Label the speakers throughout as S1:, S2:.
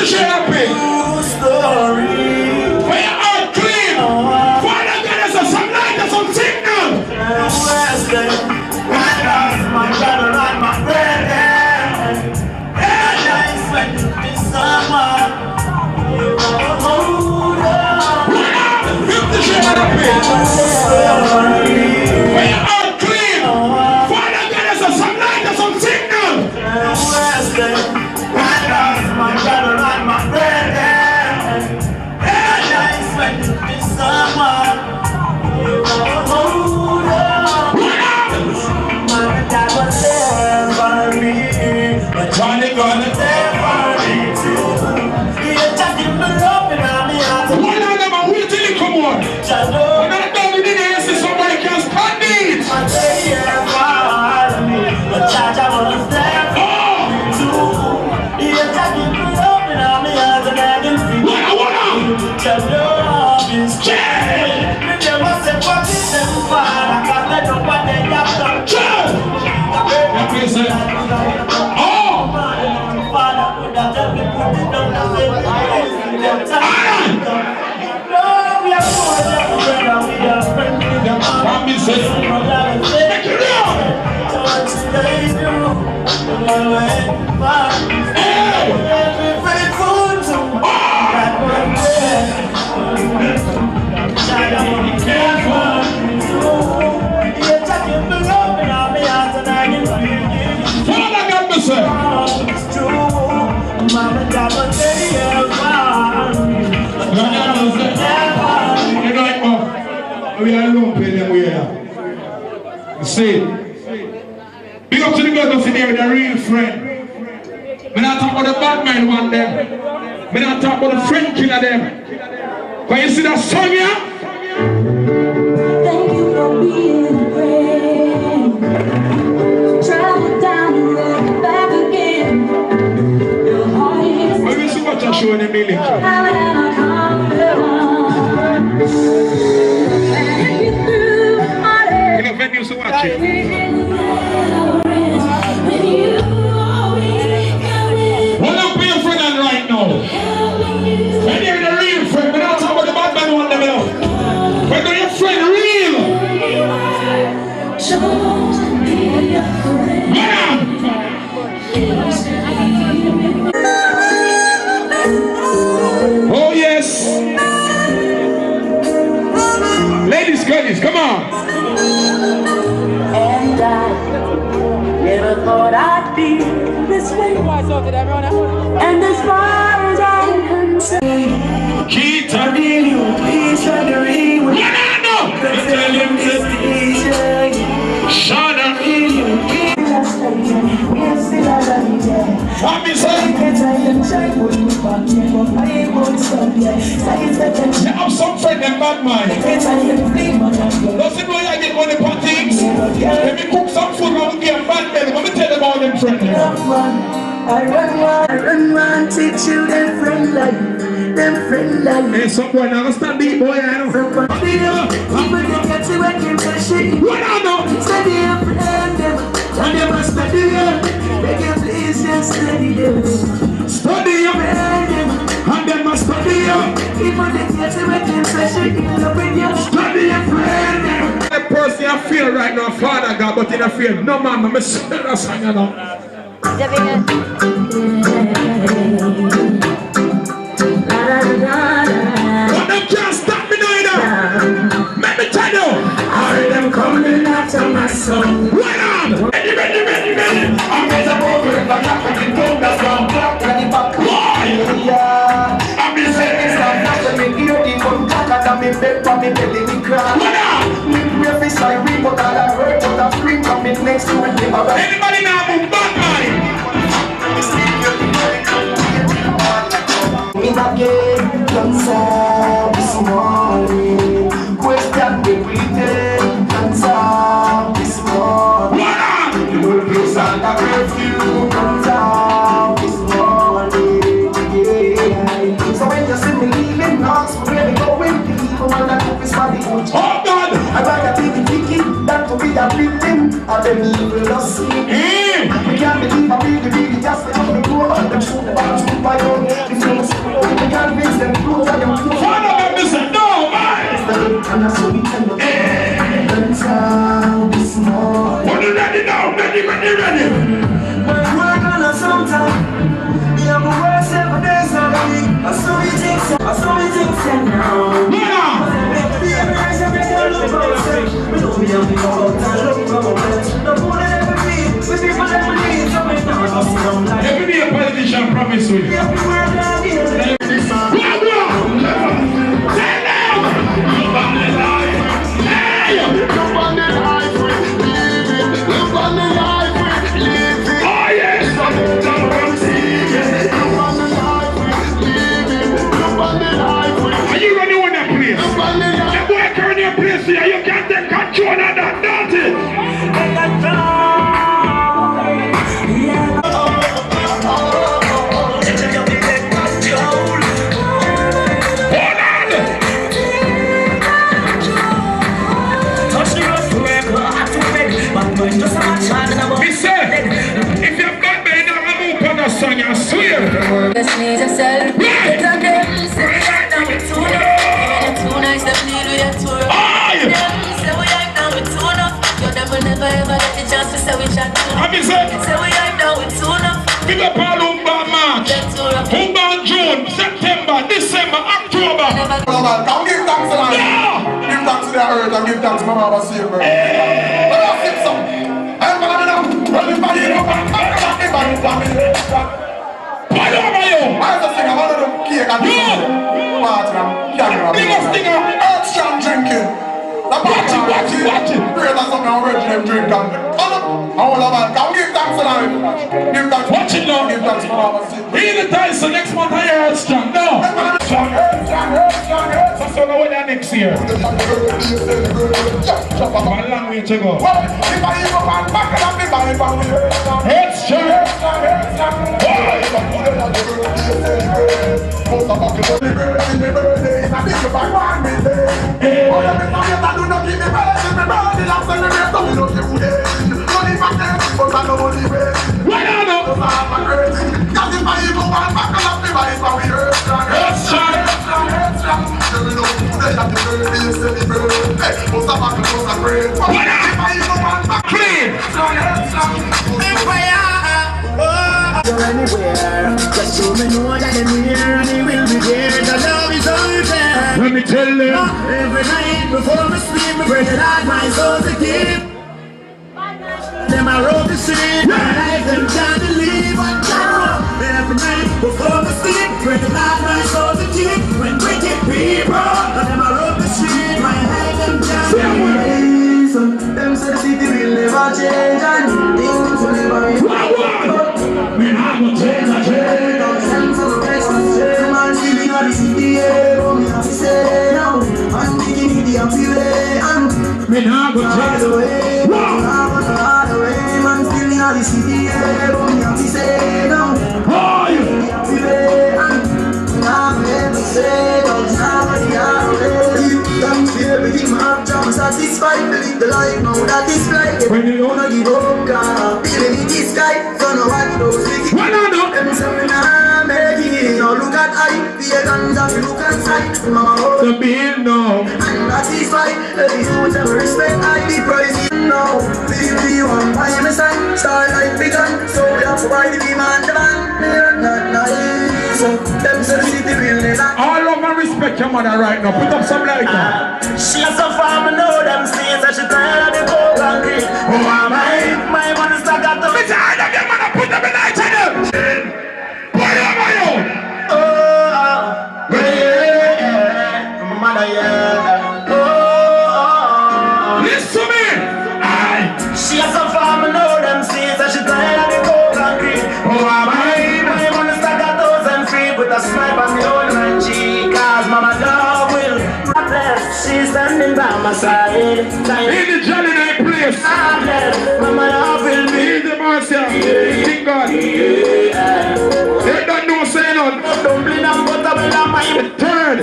S1: 50 shades of pink. When your heart clean, Father God has some light and some signal.
S2: My brother and my friend, and I expect to be someone.
S1: 50 shades of pink. When your heart clean, Father God has some light and some signal.
S2: My brother and my friend, and I expect to be someone. That was there for me, but
S1: Johnny gonna
S2: there for me too. You're talking me up and I'm here to
S1: one of them and wait till he come on.
S2: just know.
S1: When I don't in here, see somebody can stand it.
S2: I say yeah for me, but Jaja was there for me too. You're talking me up and I'm here to beg and free.
S1: What I want
S2: Just know it's change. Me never say what is them for, I can't know what they have done.
S1: we are lumping them way now. You see? Big up to the girls in there with a real friend. We not talk about the bad man one them. We not talk about the friend killer them. But you see that song here?
S3: Thank you for being a friend. Travel down the road back again. Your heart is
S1: But we see what you're showing them in. You to watch it. What up with your friend right now? When you're the real friend, we're not talking about the bad man one them enough. When you're your friend real. Oh yes. Ladies, girlies, come on.
S3: And I never thought I'd be this way. And as far as I'm concerned,
S1: Keith,
S2: I really please try to read what
S1: I know.
S2: tell him it's easy.
S1: Shana, what me say? You have some friend them bad mind. Doesn't know I get money for things. Let me cook some food and we get bad men. Let me tell them about them friends.
S2: I run, teach you them friend like.
S1: Hey, some boy now stand deep boy, I know. What I know?
S2: Study up for them, and they must study up. They can please just study them.
S1: Study up, and they must study up.
S2: People they get to make them special, you know when you
S1: Study your friend. The person I feel right now, Father God, but in a feel no man, I'm a sinner, son, you know. But them can't stop me now, you know. Let me tell you.
S2: I heard them coming after my son.
S1: Right on. Ready.
S2: I'm as a over if I got to go, that's why I'm black and back. Yeah,
S1: I'm in
S2: it's not nothing, me hear the gun talk and me bed for me belly me cry. Me face like we but all I heard but I scream from me next to it.
S1: anybody now move back, man.
S2: Me not get concerned this morning. Question the weekend concerned this morning. The whole place and the perfume concerned this morning. Yeah. So when you see me leaving, knocks where we going, people want to do is for the good.
S1: Oh God.
S2: I'd rather be the wicked than to be a victim of them evil just sleep. We can't believe I really just enough to grow up. Them shoot the bombs to my own.
S1: ready, ready, ready.
S2: When I work on a sometime, me have to work 7 days a week. I saw me things now.
S1: Every day a politician promise with you. Are you running on that place? The boy carrying your place here, you can't take control of that, don't it? If you've got me, don't move on the song, I swear.
S3: Just need yourself. It's a girl, say we are now with two enough. Too nice, them need we are too rough. Say we are now with two enough. Your them will never ever get the chance to say we chat too enough. Say we are now with two enough.
S1: Big up all March, June, September, December, October.
S4: Come give thanks to life. Give thanks to the earth and give thanks to my mama Savior. Let us sing some. Watch it. Pray that something already them drink and all of us. Come give thanks to life. Give thanks.
S1: Watch it now.
S4: Give thanks to Mama Savior.
S1: Be the time, so next month I hear it's strong. No.
S4: Strong.
S1: So now when next year. One long way to go. It's
S2: Anywhere, just so me know that I'm here and he will be there. The love is open.
S1: let me tell you.
S2: Every night before me sleep, me pray that my soul to keep. Them I wrote the street, my life them can't believe what God. Every night before me sleep, pray that my soul to keep. When wicked people, them I wrote the street, my life them can't believe. Them say the city will never change and things will never be.
S1: Man, I'm gonna change. Me nah go chase away. Man still inna the city, but me have to say no. Oh, you. Nah, me never say no. Nobody already. Thanks for everything, my job is satisfied. Believe the life now that is blind. When you wanna give up, God, feeling it is sky. So no one knows it. Them say me nah make it. Now look at I, be a ganja, look at sight. Mama, the bill no.
S2: and that is why every youth ever respect I be praising now. Feel one by my side, starlight begun. So we have to buy the demand, the man. Not nice. So them say the city will never.
S1: All of my respect your mother right now. Put up some light now.
S2: She has some farm and know them states that she tired of the cold and green. Oh my money stuck at the.
S1: Me tired of your mother. Put up a light on them. Why am I you?
S2: Mother, yeah.
S1: Listen to me.
S2: She has some farm and know them states that she tired of the cold and green. Oh my money stuck at those and free with a smile on the old man cheek. Cause mama love will bless. She's standing by my side.
S1: In the Johnny Night place.
S2: I'm blessed. Mama love will be.
S1: In the Marcia. Thank God. They don't know say none.
S2: Dumpling and butter will have my
S1: Third.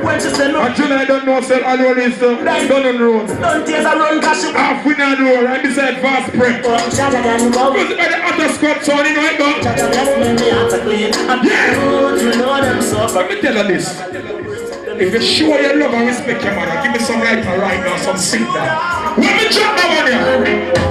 S2: when she say no.
S1: Actually, I don't know sell alone is done on road.
S2: Don't tears a run cause she
S1: Half we not know and beside fast prep.
S2: Jaja can go.
S1: Because by the other squad so you know it go.
S2: Jaja bless me, me heart to clean. And you know them suffer.
S1: Let me tell you this. If you show your love and respect your mother, give me some light right now, some sing that. Let me jump over there.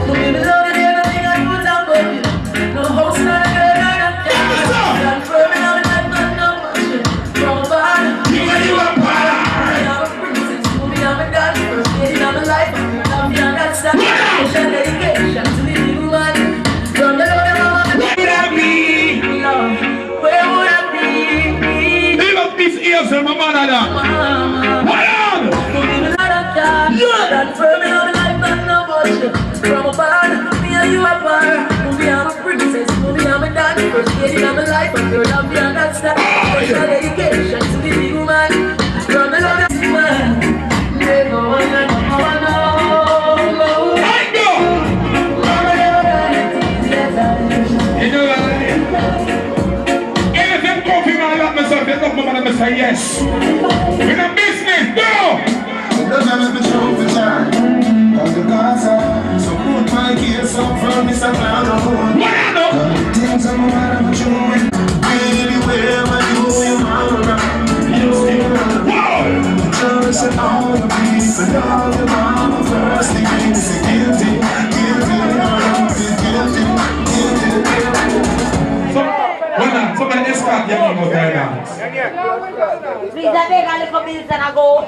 S3: touch you. From afar, me and you apart. Movie I'm a princess, movie I'm a dance. First lady in my life, and your love me and that's that. Special dedication to the big woman. From the love of this man. Never wanna know.
S1: You know that? Anything coffee man like myself, they love my man and say yes. In a business, go!
S2: It doesn't let me show the time. Cause the gods are so good, my kids so from this cloud of home.
S1: What I know?
S2: Things I'm around with you. Really, wherever you are, you still around. Just and all the peace and all your mama first. They can't say guilty, guilty, guilty,
S1: Somebody escort your name out there now.
S5: Please, I beg a little bills and I go.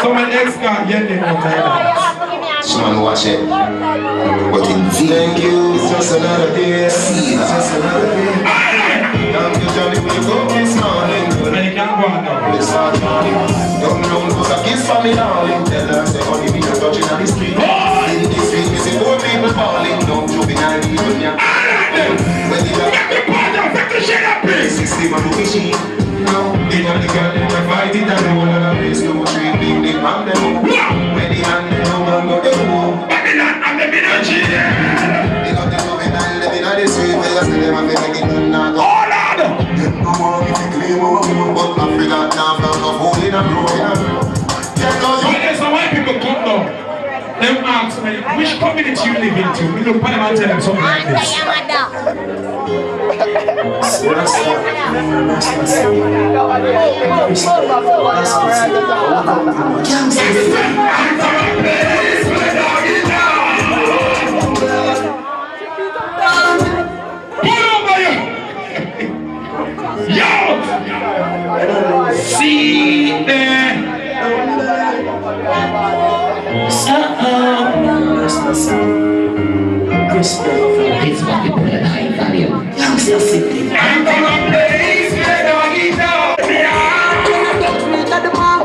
S1: Somebody escort your name out there now.
S2: Someone watch it. But in thank you, it's just another day. It's just another day. Thank you, Johnny, when you go this morning.
S1: And you can't go on now.
S2: It's hard, Johnny. Don't know who's a kiss for me now. Tell her, say, honey, me no touching on the street. In this street, we see poor people falling. Don't juvenile even ya. When you
S1: Get the part of the shit up, please.
S2: 60 man who machine. No, they got the girl in the fight it and roll on a place. No treat big, big man, them. When the hand, they don't know the home.
S1: But the land and the energy.
S2: They got the juvenile living on the street. They just them and they make it not go.
S1: Hold on.
S2: No more if you claim but I feel that now I'm not holding a bro.
S1: So there's some white people come down. Them ask me, which community you live into? We look at them and tell them something like this. Yo! See there.
S6: It's what people that high value. Youngster city.
S1: I'm gonna blaze the doggy dog.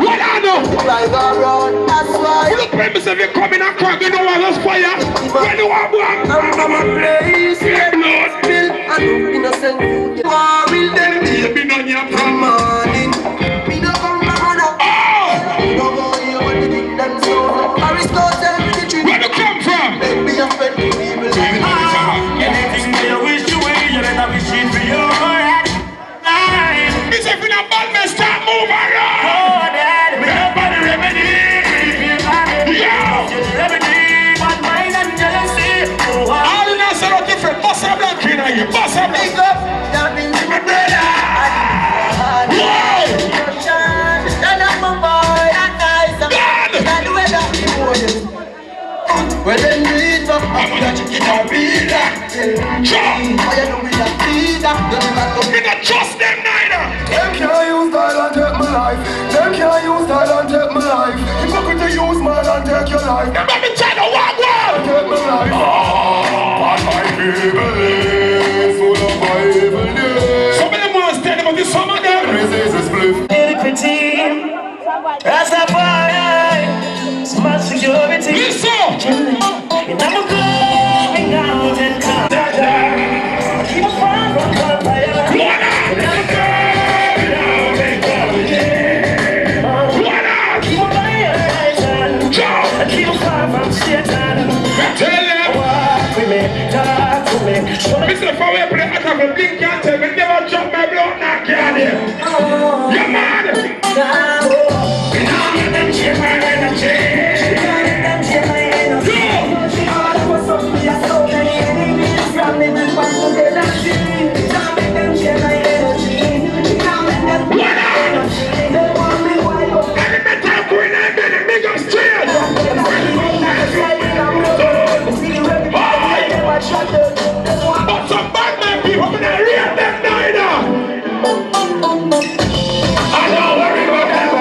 S1: What I know? Look at me, say you come in and crack, you know what was fire. When you want one, I'm gonna blaze the blood.
S2: I'm innocent.
S1: Will them be been on your from morning?
S2: Me no come from up. No go here when they think them so. Aristotle with the tree.
S1: Where you come from?
S2: Make me a friend to people.
S7: Anything you wish you will, you better wish it for your heart.
S1: It's if you not bad, man, start moving around.
S7: Oh, Dad, we
S1: Yeah,
S7: have
S1: but the remedy.
S7: Yeah. You're the remedy, but mine and jealousy. Oh,
S1: All in us are different. Boss a black in here. Boss a black.
S2: Pick up, that means my brother.
S1: Whoa!
S2: Stand up, my boy. That nice. Stand the weather. When them read up, I'm gonna check it out. Read that. Why you know we a feeder? You never know.
S1: We not trust them neither.
S4: Them can't use style and take my life. Them can't use style and take my life. Hypocrite to use man and take your life.
S1: Let me tell you what, what?
S4: Take my life. And my people live full of my evil days.
S1: Some of them want to stand up, but this some of them.
S4: Resist is split.
S7: iniquity, Rastafari, smart security.
S1: Listen.
S7: And I'm going out and come. Keep a fire from fire.
S1: What up?
S7: And I'm going out and come.
S1: What up?
S7: Keep a fire and keep a fire from Satan.
S1: Tell them.
S7: Walk with me, talk with me. Show me.
S1: Mr. Power, play out of a blink and tell me never drop my blood, not get it. You mad? We don't let them change my energy. But some bad man people, I'm gonna read them neither. I don't worry about them.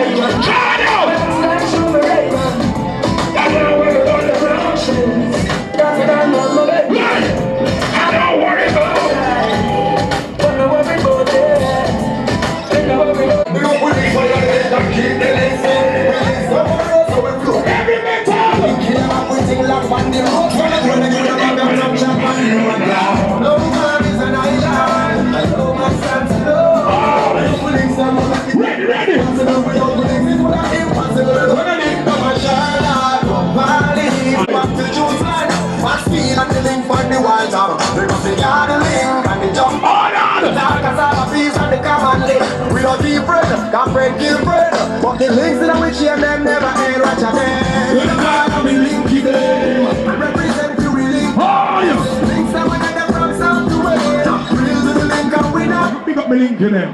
S2: The links in which you them never end, watch a man. With the God of the linky them. Represent you really.
S1: Oh, yes.
S2: Links that when they're from south to west. Real to the link and winner.
S1: Pick up my link in them.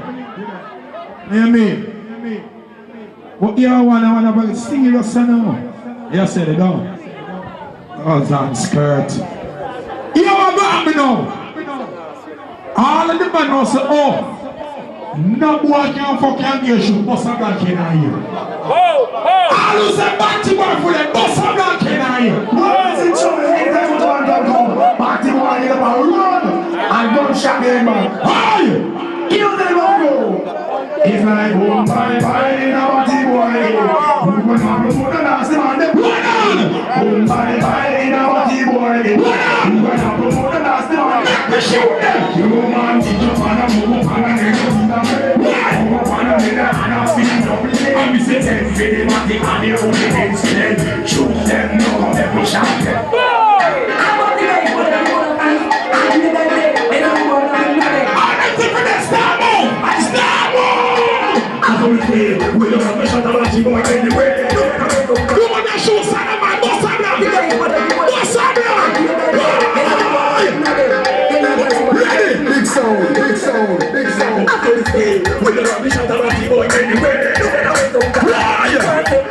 S1: You hear me? But you wanna be serious now. You said it down. Oh, that skirt. You want to me now? All of the men know say, oh, no boy can fuck your girl, should bust a black in here. All who say party boy for them, bust a black in here.
S2: Boys in trouble, anytime you want to come. Party boy in the bar, run. And gunshot them back.
S1: Hi!
S2: Kill them all, bro. It's like boom, bye, bye, in a party boy. Who can have the food and ask them on them? Boom, bye, bye, in a party boy. Who can have the food and ask them on them? Shoot them! You man, teach your man a move, and a nigga in the bed. Move up on a nigga, and a feed up in the head. And we say, tell me, the matic, and the only incident. Shoot them, no, let me shot them. I'm on the way for them, and the day, and I'm going to be ready.
S1: I'm different than Starmo!
S2: I'm going to play, we don't have a shot of a team boy anyway.
S1: You want to shoot son of my boss, I'm not ready! Boss, I'm not ready!
S2: Big sound, big sound, big sound. I'm going to play, we don't have a shot of a team boy anyway.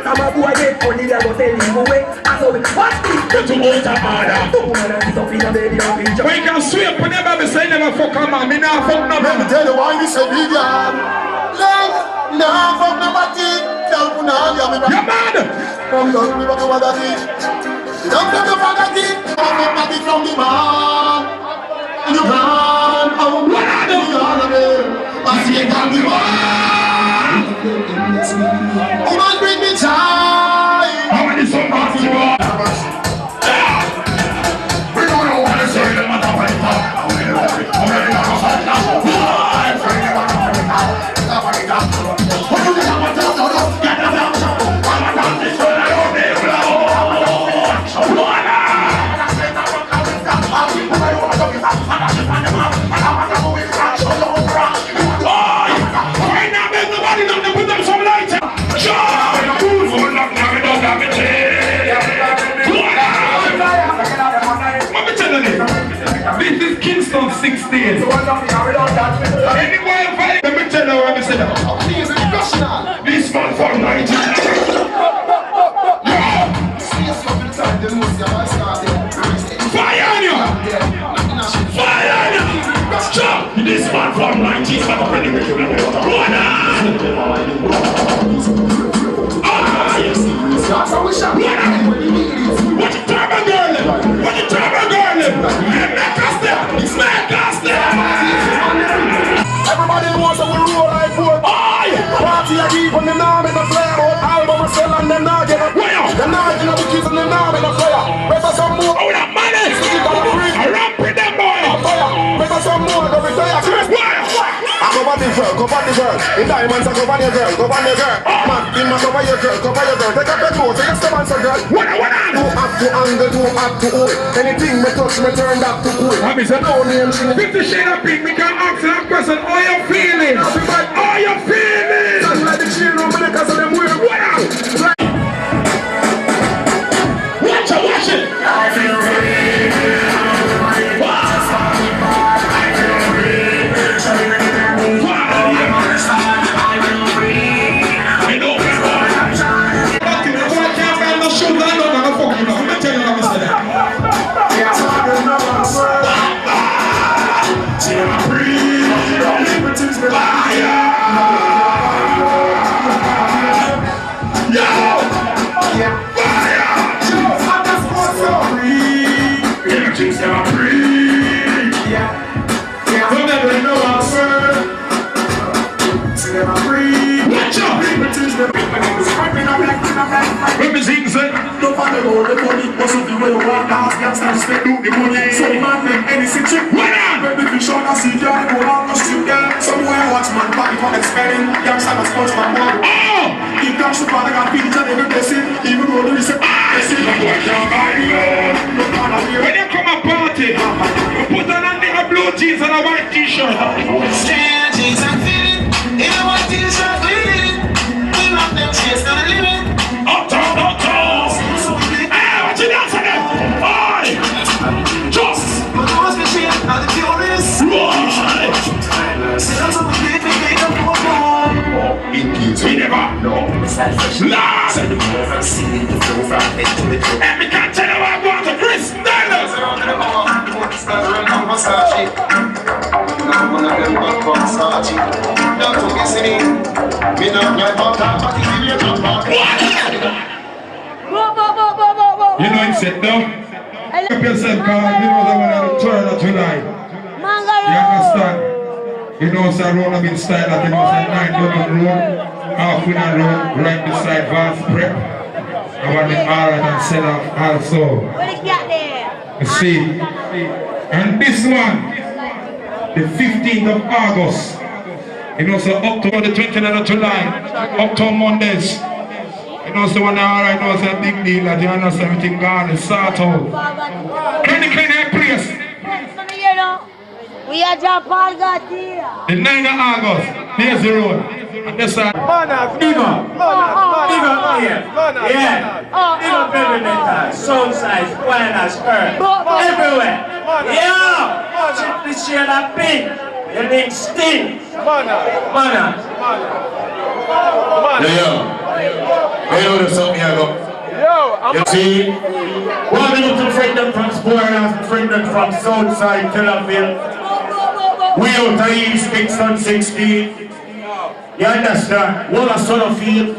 S2: I'm a boy, only I go tell him away. I saw it, what's this?
S1: Get to water, mother! When you can sweep, whenever we say never fuck a man, me now fuck no man.
S4: Tell you why we say big yard. Nah, fuck nobody. Tell me now, you're
S1: You mad?
S4: from the river to what I did. Don't let the father did. I'm not from the man. You run, oh, what I do? I see it on the man. Woman, bring me time.
S1: How many so party boy?
S4: We don't know what to say. The matter of the talk.
S1: This is Kingston 16. Anyway, let me tell you what I said. This man from 19. Fire on you! Fire on you! This man from 19. Ah, yes. What you talking girl? What you talking girl?
S4: Everybody knows that we roll like four. Party I keep on them now in the flare. Album I sell and them now get a player. Them now get a kids and them now in the fire. Better some more.
S1: Oh, that money! I ramp with them boy!
S4: Better some more. Go retire. I go on the girl, go on the girl. In diamonds I go on your girl, go on your girl. Man, in my cover your girl, cover your girl. Take up the clothes, take a step on some girl.
S1: What on?
S4: Do up to angle, do up to hold. Anything me touch me turn back to cool.
S1: I mean,
S4: No name she
S1: 50 shades of pink, we can ask that question. How you feeling? How you feeling?
S4: just like the children, but because of them weird.
S1: What out? Watch it, watch it.
S4: I feel free.
S1: When you come a party, you put on a blue jeans and a white t-shirt.
S7: Jeans and fit it, in a white t-shirt, we love them chase
S2: inside fresh. So the more I see the flow from head to the toe.
S1: And we can't tell you what I want to Chris Stylus. You know it's it though? Help yourself, because you know the one on the turn of July. You understand? You know it's a road of style that you know it's a 9 Dublin road, half in a road, right beside Vance Prep. I want the Ireland and set up also. You see? And this one, the 15th of August. You know, so up to the 20th of July, up to Mondays. You know, so when alright, know it's a big deal that you understand everything gone and sort out. Can you clean that place?
S5: We are John Paul Garcia.
S1: The 9th of August, there's the road. And this side.
S7: Yeah. Perimeter, Southside, Squareness, Earth. Everywhere. Yeah. Check this shit up pink. Your name Sting. Mana.
S8: You know there's something here, go. You see? One minute to friend them from Squareness, friend them from Southside, Tel Aviv. We out of East Kingston 16. You understand? What a son of field.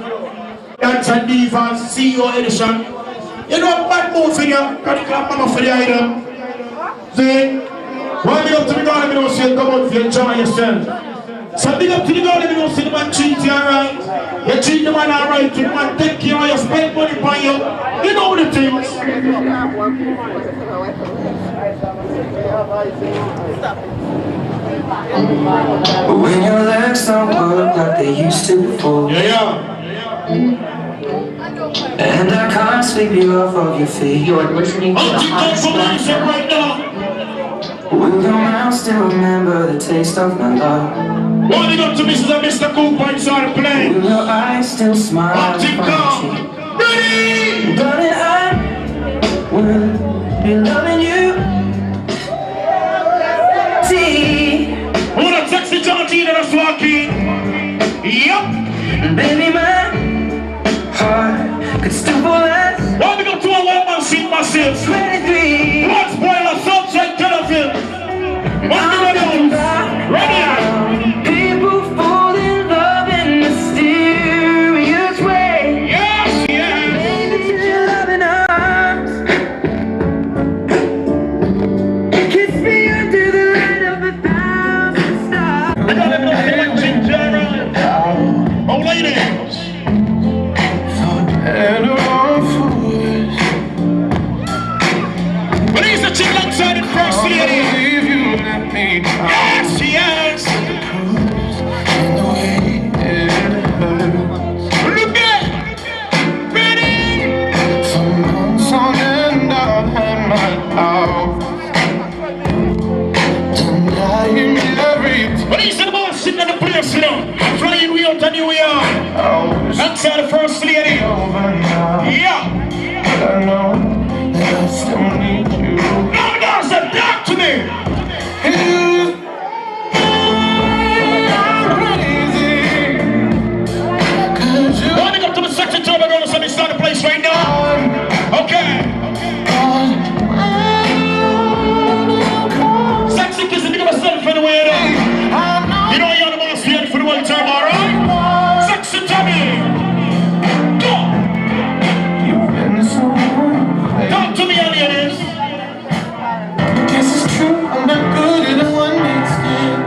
S8: That's a defense, CEO edition. You know bad move for you. Can you clap mama for the item? See? One big up to the God, you know, say come out for you, enjoy yourself. So big up to the God, you know, say the man treat you alright. You treat the man alright, you man take care of you, spend money for you. You know the things.
S2: When your legs don't work like they used to before. And I can't sweep you off of your feet.
S6: You're listening to the hot spot.
S8: Right now.
S2: Will your mouth still remember the taste of my love?
S8: Warning up to Mrs. and Mr. Cooper inside the plane.
S2: Will your eyes still smile from
S8: come. Ready?
S2: Darling, I will be loving you. See,
S8: Who the sexy Georgina that's walking? Yup.
S2: baby, my heart could still pull us.
S8: Warning up to a woman seat myself.
S2: 23.
S8: One spoiler, Southside, Tel Aviv. Ready?
S2: People fall in love in mysterious ways.
S8: Yes, yes.
S2: Baby, your loving arms kiss me under the light of 1,000 stars.
S8: I got enough of ginger. Oh, ladies. But he's the chick outside in first city. Yes, yes. Look at ready.
S4: For months on end, I've had my hours denying everything.
S8: But he's the boss sitting in the place, you know. Flying we out and here we are. Outside the first lady. Yeah.
S4: I know that I still need you.
S8: No, no, so talk to me. Running up to the section job, I'm going to send start the place right now. Okay. Sexy kiss, think of myself anyway. You know you're the boss here for the one time, alright? Sexy Tommy. Go. Talk to me, ladies.
S4: Guess it's true, I'm not good at one night stand.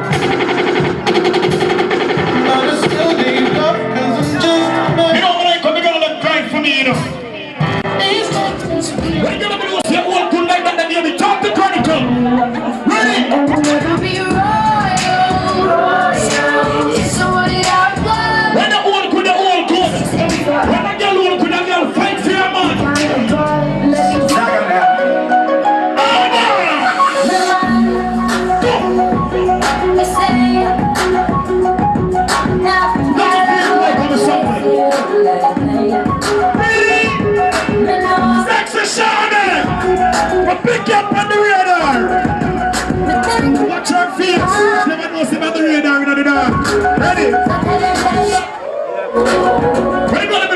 S4: But I still need love, cause I'm just a man.
S8: You know when I come, you're gonna let cry for me, you know. We're gonna be say all good like that, then you'll be talk to Chronicle. Ready?
S3: Never be royal. Somebody out there.
S8: When the old good, the old good. When the girl old good, the girl fight for your man. Sexy Shawnee! Pick up on the radar! Watch her face! Never know see on the radar in the dark. Ready? Ready?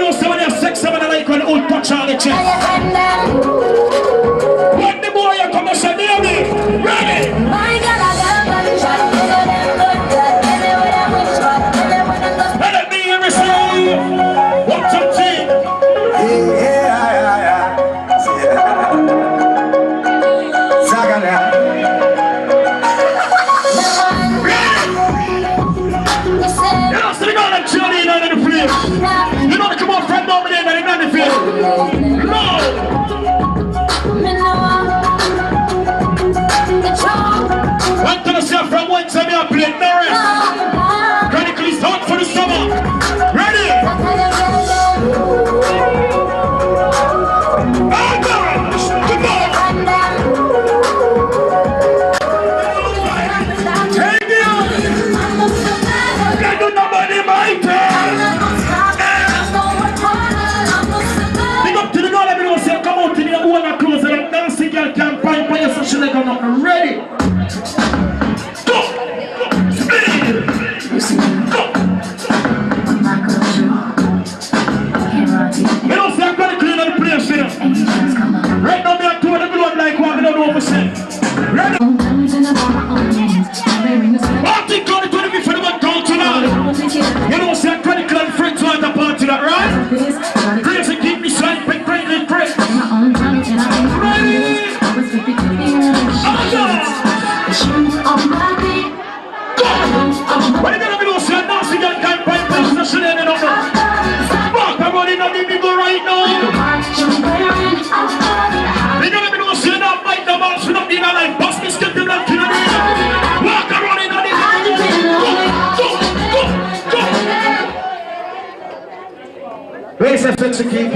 S8: TV.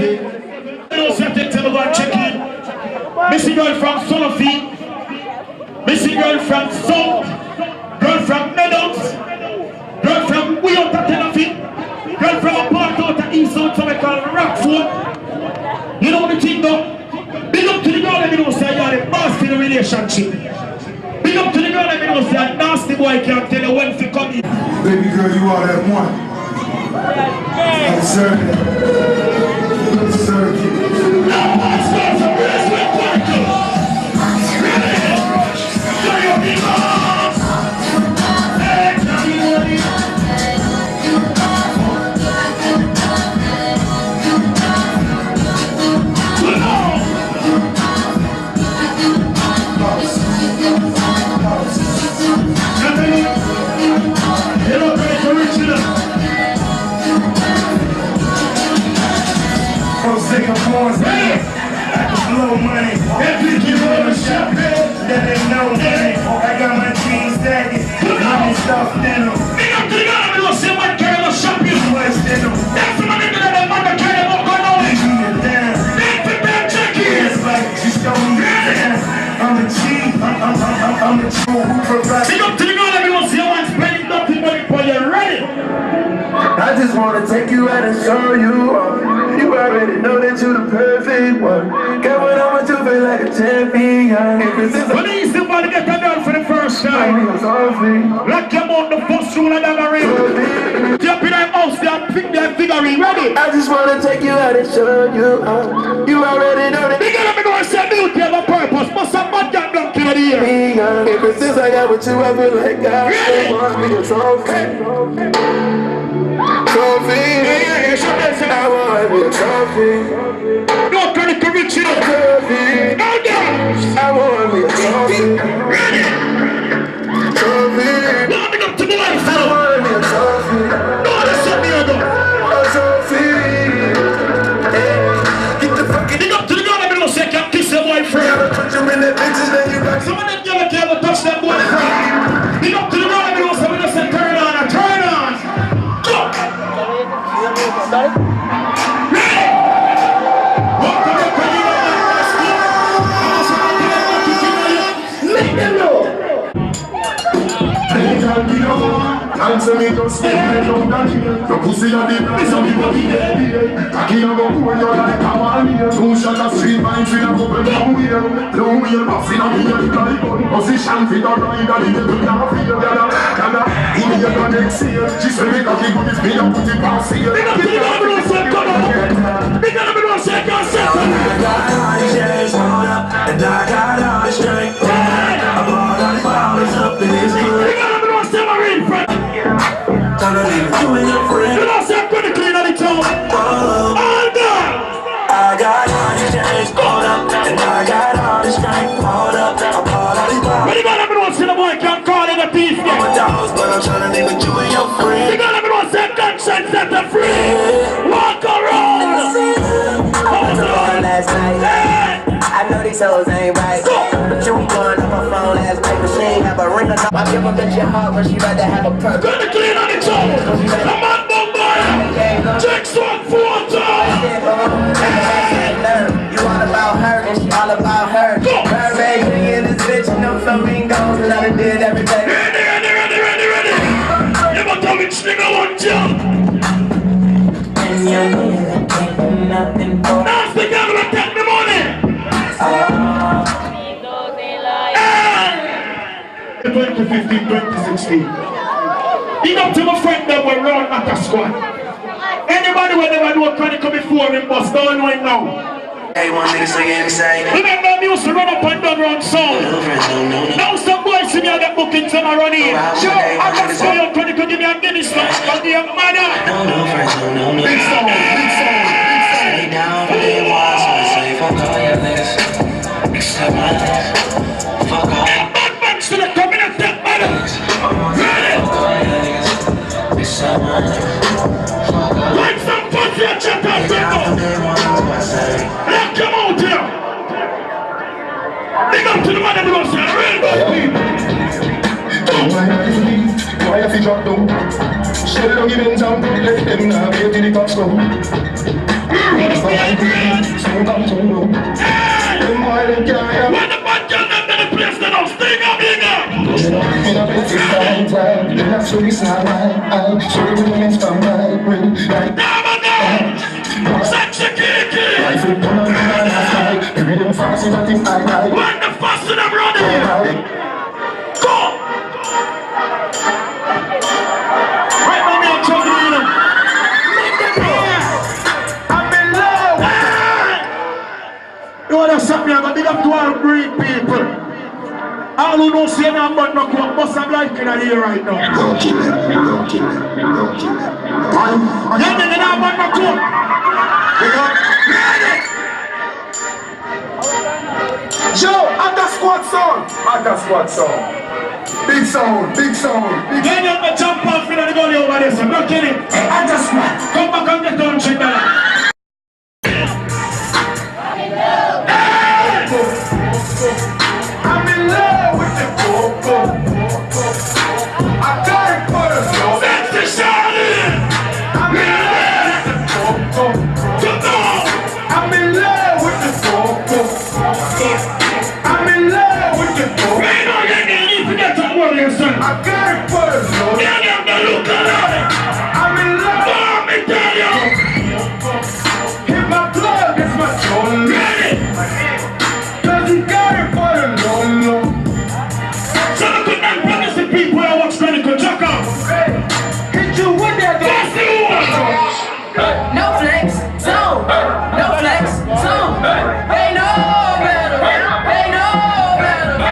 S8: You know, certain time go and check in. Missy girl from Solofi. Missy girl from South. Girl from Meadows. Girl from Wiyota Tenafit. Girl from a part out of East South, so we call Rockford. You know the thing though? Big up to the girl that you know say you are the master in the relationship. Big up to the girl that you know say a nasty boy can't tell you when to come in.
S4: Baby girl, you are that one. Observe it. Observe it.
S8: Now let's go to Bracelet Parker. Ready? Show your people. Hey, Johnny.
S7: Singapore's money, I can blow money. Every kid on the shop, that ain't no money. I got my jeans sagging, money stuffed in them.
S8: Big up to the guy that don't say what carry the shop you.
S7: What's in them?
S8: That's the money that they want to carry them up on.
S7: They beat it down.
S8: Big prepare check-in.
S7: It's like you stole me down. I'm a G, I'm a true who provides.
S8: Big up to the guy that don't say one spending nothing money for you. Ready?
S7: I just wanna take you out and show you off. You already know that you're the perfect one. Got what I'ma do, feel like a champion.
S8: When they used to want to get that down for the first time, like them on the first rule of the ring. Jump in that house, they pick that figurine. Ready?
S7: I just wanna take you out and show you off. You already know that.
S8: They gotta be going to say beauty have a purpose, but some man got done to the ear.
S7: Ever since I got with you, I feel like I want me a trophy. Trophy, I want me a trophy.
S8: No credit to reach it.
S7: Trophy,
S8: No doubt.
S7: I want me a trophy.
S8: Ready?
S7: Trophy,
S8: Warming up to the life,
S7: I
S8: fellow.
S7: want me a trophy.
S8: No, that's what me ago.
S7: A trophy. Get the fucking.
S8: Big up to the girl that don't say can't kiss their boyfriend.
S7: Put you in the bitches, then you got
S8: Some of them never can ever touch their boyfriend. Big up to the girl that don't say we just say turn on and turn on. Go. Ready?
S7: Make them know.
S4: Answer me just stay down that hill. Your pussy a deep place on the body dead. Cocky a go pull you like a man. Two shot of street vines with a couple long wheel. Long wheel passing on the ear like gun. Position fit a ride and the little now feel. Gala, in the other next year. She say me cocky good is me a put it past here.
S8: Big up to the girl that don't say come on. Big up to the girl that say can't say come on.
S2: I got all these shades rolled up, and I got all this strength. I bought all these bottles up in this hood.
S8: Big up to the girl that say my ring friend.
S2: Time to leave you and your friend.
S8: You know say I'm gonna clean on the town. All done.
S2: I got all these shades rolled up, and I got all this strength. Hold up, I bought all these bottles.
S8: When you got everyone say the boy can't call in a thief
S2: I'm a dog, but I'm trying to leave with you and your friend.
S8: You got everyone say gunshot set them free. Walk around. Hold on.
S9: Last night, I know these hoes ain't right, but you was going up her phone last night, but she ain't have a ring or no. I give a bitch your heart, but she rather have a purse.
S8: Gonna clean on the town. Come on, Mumbai. Check one 4 times.
S9: You all about her, and she all about her. Her baby in this bitch, no flamingos, and I done did everything.
S8: Ready. You got to which nigga want you.
S9: And you ain't nothing for
S8: Now the girl will take the money. 2015, 2016. Big up to my friend that were round at the squad. Anybody who never do a chronicle before him must don't know him now.
S2: Hey, one nigga so you insane.
S8: Remember me used to run up and down round sound. Now some boys see me at the bookings and I run in. Sure, I can say your chronicle give me a Guinness match from the young mother.
S2: No.
S8: Big sound.
S2: Stay down, play wild, so I say fuck all your niggas. Except my niggas. Fuck all.
S8: Bad man to the community, man. Ready?
S2: Fuck all your niggas. Except my niggas.
S8: Like some pussy and check out people. Lock him out here. Big up to the man that belongs to the real bad people.
S4: why you fi drop down? Shell down the Benz and left them now wait till the cops come. Soon come to know. Them boy them can't hear.
S8: When the bad girl them in the place, they don't sting up, big up.
S4: In a bit of time, in a Swiss and show the women's from my ring.
S8: Sexy Kiki.
S4: Life will come on and I every them fast is a thing I like.
S8: When the fast in them running. Go. Right now me I'm talking to you. I'm in love. You wanna stop me? I'm gonna big up to all great people. All who don't see me but no come must have life in here right now.
S4: Don't kill them, don't kill them, don't kill them.
S8: Yeah, they don't want no come.
S4: Joe, under squad sound. Under squad sound. Big sound, big sound. Big
S8: Then you're gonna jump off in the gully over there, so I'm not kidding.
S4: under squad.
S8: Come back and get on check that.
S4: I'm in love with the coco. I got it for the flow.
S8: That's the shawty.
S4: I'm in love with the coco. I'm in love with the coco. I'm in love with the coco.
S8: Right now, you need to get some warrior, son.
S4: I got it for the flow.
S8: Yeah, yeah, the look alive.
S4: I'm in love.
S8: Let me tell you.
S4: Hit my plug, it's my soul.
S8: Ready?
S4: Cause you got it for the low.
S8: So I could not promise the people I watch Chronicle Jack out.
S4: Hit you with that.
S8: That's the one.
S3: No flex, zone. No flex, zone. They know better. They know better.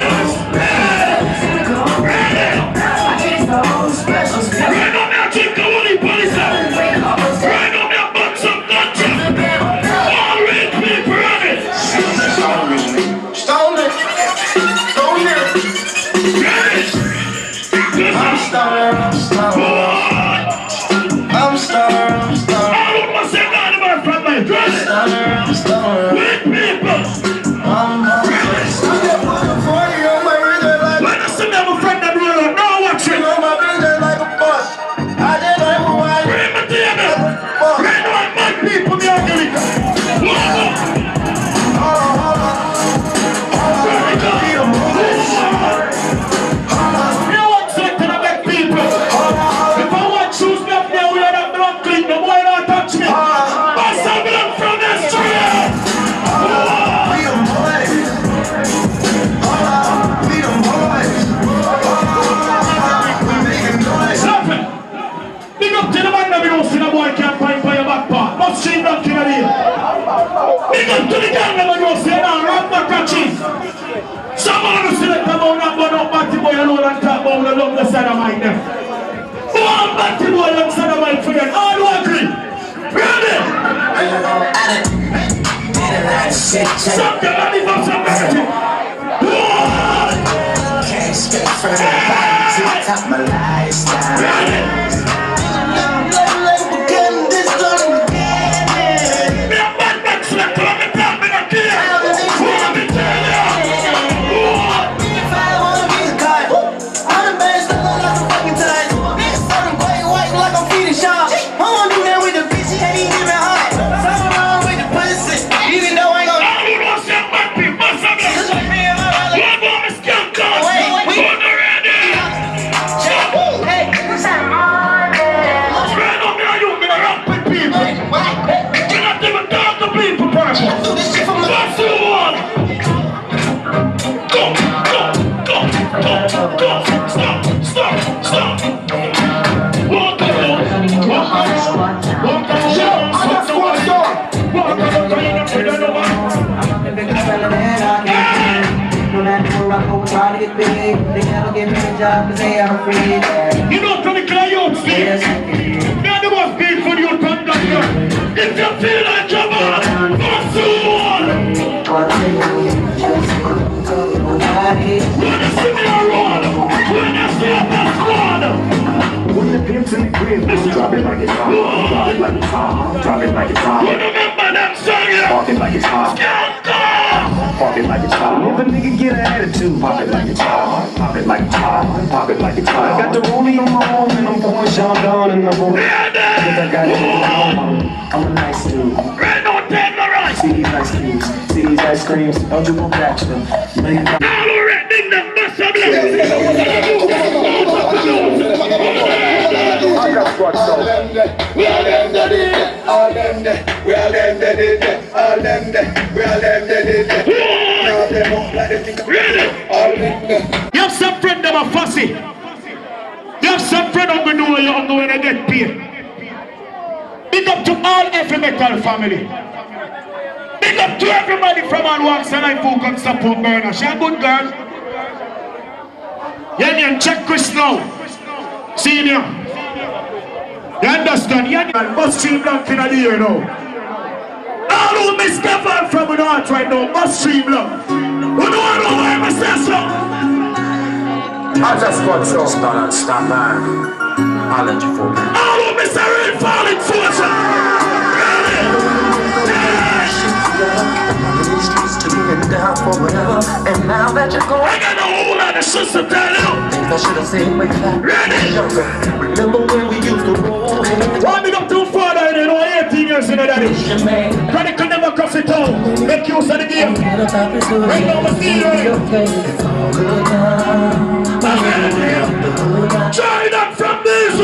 S8: Right on now, Chief Kawali Police. Right on now, box some ganja. All red people on it.
S4: Stone it. Stone it.
S8: Ready?
S4: I'm starved. I'm starved. I'm starved. I'm starved.
S8: All of us are down about front line. Ready?
S4: I'm starved.
S8: Red people.
S4: I'm just looking for you on my radio like
S8: When I see me have a friend that roll out, now watch it.
S4: on my radio like a bus. I did like a white.
S8: Bring me to you, man. Red one, mad people, me ugly. You know what, selecting a big people. If I want to choose me up there, we are not blood clean. The boy don't touch me. Bust a blood from the street.
S4: We them boys. We them boys. We making noise.
S8: Stop it. Big up to the man that we don't see the boy can't find by your back part. Must see him not kill a deal. Big up to the gang that we don't see now. Rock the catches. Someone who select about that one up Batty Boy alone and talk about the love the side of mine there. One Batty Boy on the side of mine for them. All who agree. Ready? Something that is not so negative.
S9: Can't escape from the body to top my lifestyle.
S8: Ready? Me a bad man select on the top of the key. Who want me tell you?
S10: Try to get big, they never give me a job because they are free.
S8: You know, from the youth, Steve, they're the most beautiful youth conductor. If you feel like you're bad, what's the one? When you see me around, when you see a best one.
S4: When the pimp's in the crib, drop it like it's hot. Drop it like it's hot. Drop it like it's hot.
S8: You remember that song, yeah?
S4: Walk it like it's hot.
S8: Scout
S2: Pop it like a child. If a nigga get an attitude, pop it like a child. Pop it like a child. Pop it like a child. Got the rollie on my arm and I'm pouring Sean down and I'm rolling. I got it. I'm a nice dude. See these ice creams. See these ice creams. Don't you go back to them.
S8: You have some friend that are fussy. You have some friend who know you're going to get paid. Big up to all every metal family. Big up to everybody from all walks and life who can support Myrna. She a good girl. Yeah, check Chris now. Senior. You understand? Yeah, must stream blank in the ear now. All who miss Kevin from the north right now must stream blank. Who know why I say so?
S2: I just got so start and stop man. I'll let you fall.
S8: All who miss a real falling soldier.
S2: Down for whatever, and now that you're gone,
S8: I got a whole lot of shit to tell you.
S2: Things I should have said way back. Remember when we used to roll?
S8: Why me not too far down, you know, 18 years in the daddy. Credit can never cross it all. Make use of the game. Right now, we're still try that from this.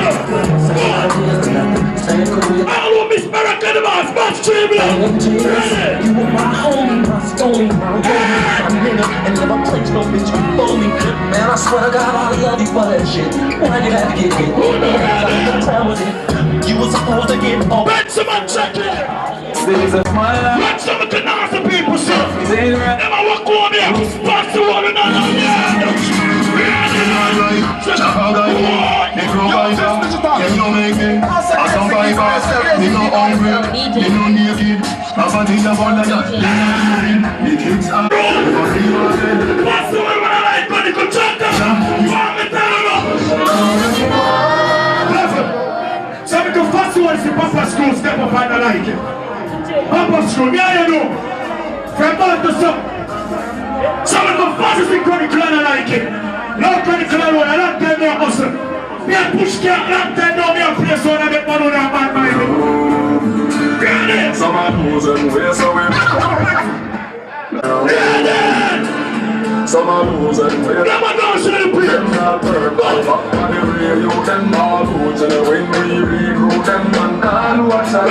S8: All who miss American Mass, must stream it.
S2: You were my homie, my stony, my nigga, and never place no bitch before me. Man, I swear to God, I love you for that shit. Why you have to get hit? You were supposed to get off.
S8: Bet someone check it.
S2: This is my life.
S8: Bet someone can ask the people, sir. Never walk on here. Pass the one another. Papa School step up and I like it. Papa School, yeah, you know. From birth to son. Some of the fastest in Chronicle and I like it. No Chronicle alone, I don't tell me a hustle. Me a push cat, I don't tell me a place where I get money on that man mind. Ready?
S2: Some are losing way so we
S8: Ready?
S2: some are losing way.
S8: Never go to the place.
S2: Not purple, but on the radio, them all losing. When we recruit them, and all watch out.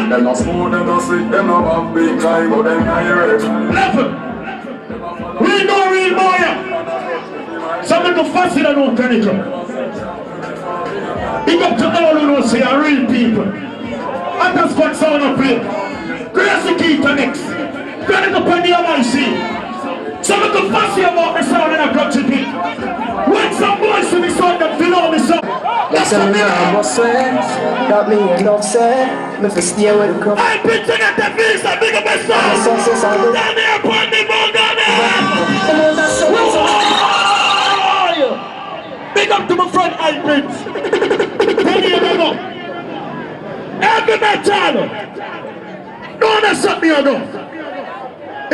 S2: Them not smooth, them not slick, them not have big guy, but them higher.
S8: Level. We know real boy. Some of the faster than no technical. Big up to all who know say are real people. And that's what sound up here. Grace the key to next. Credit upon the MIC. Some of the fussy about the sound in a country beat. When some boys see me sound, them feel all me sound.
S10: That's a man, what's that? Got me enough said. Me for stay with the cup.
S8: I'm pitching at the beast, I big up my sound. Down there, upon the ball, down there. Big up to my friend, I Prince. 10 years ago. Every metal. Don't accept me ago.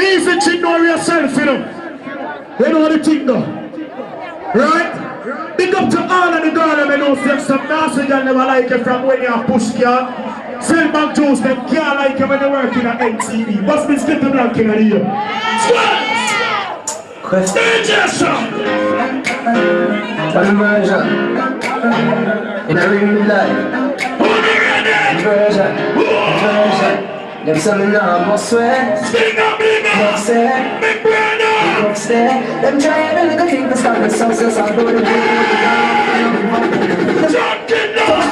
S8: Easy to know yourself, you know. They know the thing though. Right? Big up to all of the girls that know say some nasty girl never like it from when you are push car. Silver juice, them can't like it when they work in a NTV. What's been skipping blank in the year? DJ song!
S10: One version. In a real life. Version. Them some now must swear. Must say. Must say. Them try to look at the start the success and go to the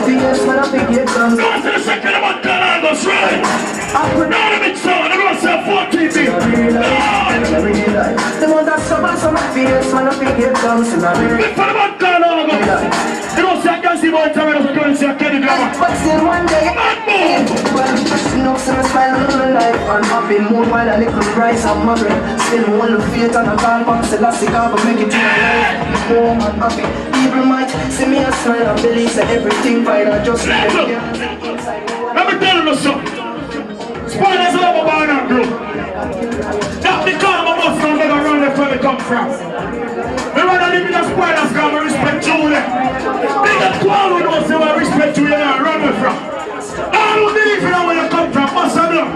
S10: fierce when I pick it comes.
S8: Go to the second of one Galagos, right? I put down a bit so, and I was a 14 feet.
S10: The one that's so much fierce when I pick it comes.
S8: Before the one Galagos. You know, say I can see more time when I was going to Kenny Glamour.
S10: But still one day, no some smile on life and happy mood while a little rice and my bread. Still one look faith and a call back Selassie but make it to my life. Home and happy. People might see me a smile and believe that everything fine and just
S8: let me tell you something. Spoilers all over Barnum Group. That's because my boss don't get around there where we come from. We rather live in the spoilers because we respect you there. Big up to all who don't say we respect you there and run from. All who believe in where you come from, must have done.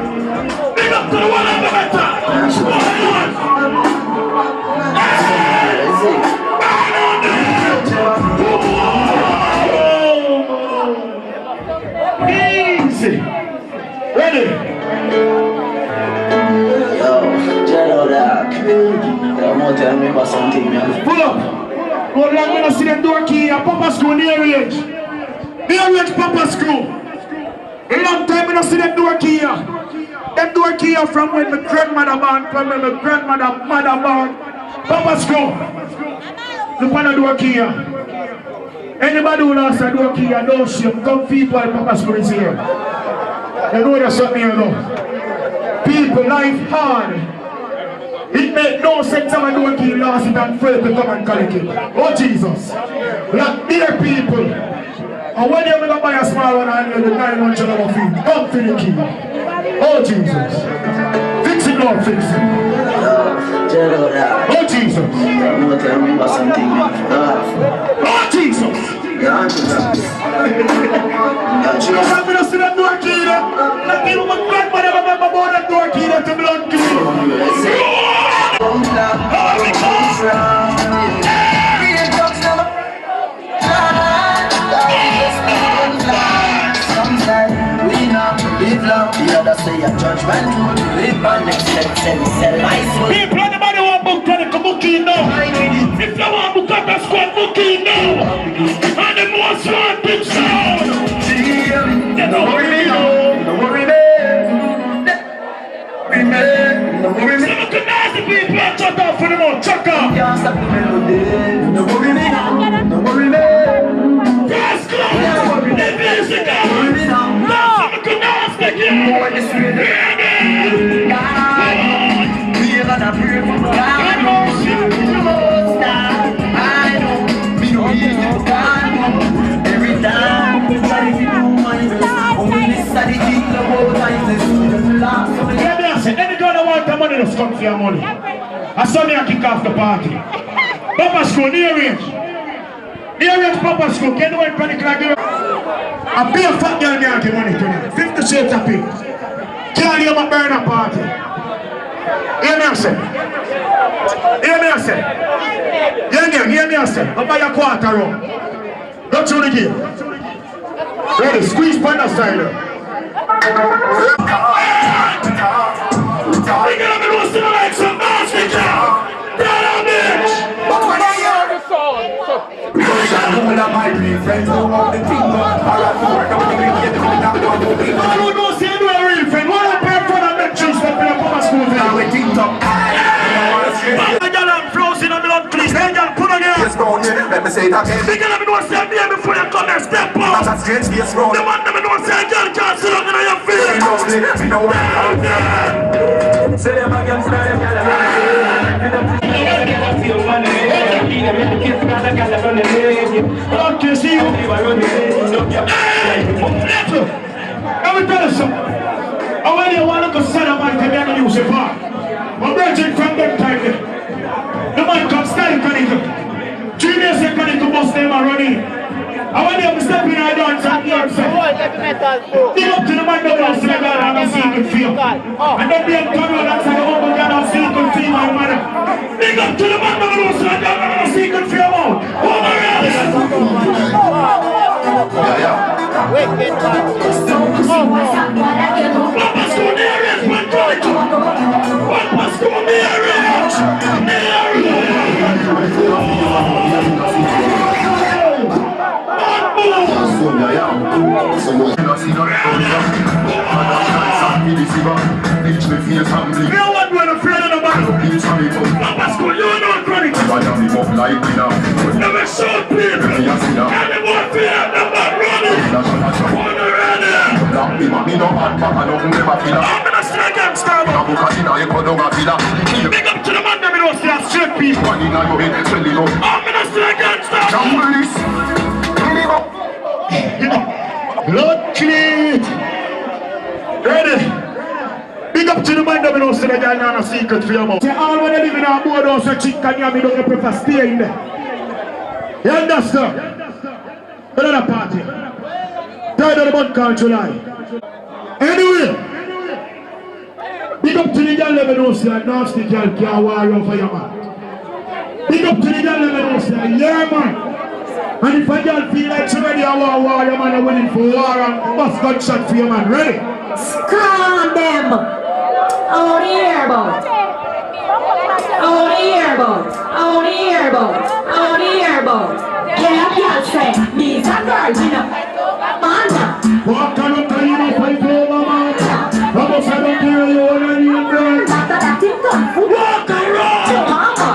S8: Big up to the one of the better. Easy. Ready?
S10: Yo, Jello Dog. I'm gonna tell me about something, man.
S8: Pull up. Go long when I see them door key at Papa School near range. Near range Papa School. A long time when I see them door key here. Them door key here from when my grandmother born, from when my grandmother mother born. Papa School. Look on the door key here. Anybody who lost a door key here, don't shame. Come people at Papa School is here. You know there's something here now. People, life hard. It make no sense of a door key lost it and fail to come and collect it. Oh Jesus. Like dear people. And when you're going to buy a small one and you're the 900 of a fee, come to the key. Oh Jesus. Fix it now, fix it. Oh Jesus.
S10: I'm gonna tell me about something, man.
S8: Oh Jesus.
S10: Yeah, I'm just
S8: I'm going to see that door key there. Not even my grandmother remember about that door key there to blood key.
S10: The other say a judgment would live by next step, sell my soul.
S8: People, anybody want book credit to book in now? If you want book up the squad, book in now. And the most wanted sound. Don't worry me now.
S10: Don't worry me. Don't worry me.
S8: Some of the nasty people are shut off for the mouth. Chuck off.
S10: Can't stop the melody. Don't worry me now. Don't worry me.
S8: Press close. The music out.
S10: Don't worry me now.
S8: Some of the nasty people.
S10: More this way. We're gonna pray for God. I know. Me no easy to God. Every time we try to do my best. When we study the whole time, this is the last of the
S8: Let me ask you, any girl that want the money, just come for your money. I saw me a kick off the party. Papa School, near range. Near range Papa School, can you wait for the clock? A big fat girl can't give money tonight. 50 shades of pink. Can't hear my burner party. Hear me, I say. Hear me, I say. Hear me, I say. I'll buy a quarter room. Go through the game. Ready, squeeze partner style. We're gonna be roasting like some nasty cow. Down on bitch.
S4: Because I know that my real friends don't want the thing done. I got to work, I'm going to get the money down, don't do it.
S8: I don't know, say you a real friend. What a pair for the bed trees that play up on my school there.
S4: Now we think up.
S8: I got them frozen on the blood, please. Hey, girl, put on here.
S4: Yes, round here, let me say it again.
S8: They gonna be no say me before you come and step up.
S4: That's a strange yes, round.
S8: The man never know say girl can't sit down in your feet.
S4: We know it, we know what. Say them again, say them again.
S8: God can see you. Hey, let me tell you something. I want you to go set up and tell me use your bar. I'm virgin from that time there. The man comes style connected. 3 days they connect to bus them and run in. I want you to step in and dance and hear say. Dig up to the man that wants to the girl and a secret feel. And then be a come on and say, oh my God, I'm secret feel my mother. Dig up to the man that wants to the girl and a secret feel out. Oh my God.
S3: Wicked man.
S8: Papa School near it, man, Papa School near it. No one will afraid of the battle. Papa School, you know chronic. Never showed people. And the more fear, the more running. On the running. I'm gonna stay against Starbucks. Big up to the man that we don't stay straight people. I'm gonna stay against Starbucks. Lord clean. Ready? them know say the girl not a secret for your mouth. Say all when they live in our boardhouse, a chick can you don't prefer stay in there. You understand? Another party. Tired of the month called July. Anyway, big up to the girl let me know say a nasty girl can't war over your man. Big up to the girl let me know say yeah man. And if a girl feel like she ready to war your man are willing for war and bust gunshot for your man, ready?
S5: Scram them! On the airboat! On the airboat! On the airboat! On the airboat! Yeah, girl say, me's a girl, you know. Man!
S8: Walk on up and you know fight over man. Vamos a don't care you and you girl.
S5: After that thing done,
S8: walk around!
S5: mama!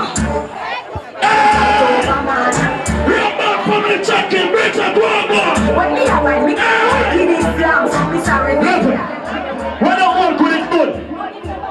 S8: Real back from the chicken, bitch, and go on.
S5: When me a wine, we can't give this slam, so we sorry.
S8: When the whole good is good,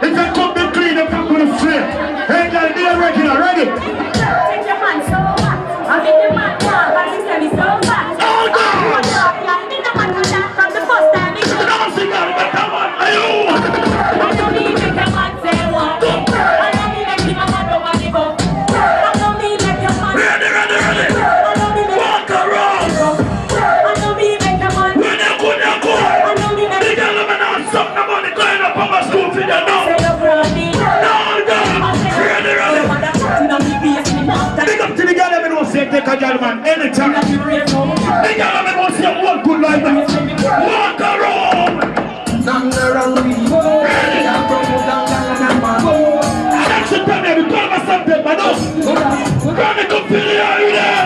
S8: if you come be clean, if you come straight. Hey girl, be a regular, ready?
S5: Take your man so fat. I make the man walk, but he say me so fat.
S8: Oh God!
S5: I think the man will dance from the first time he
S8: Don't see girl, but come on, ayo!
S5: I don't need make a man say what. I don't need make him a man nobody go. I don't need make your man.
S8: Ready!
S5: I don't need make
S8: Walk around!
S5: I don't need make a man.
S8: When you go,
S5: I don't need make
S8: the girl have an something the money going up on my school for you now.
S5: say your brody.
S8: Ready! Big up to the girl that knows say take a girl man anytime. The girl that knows say one good like that. Walk around! Ready! That's the time that we call myself dead, but no! Granny come feel you, are you there?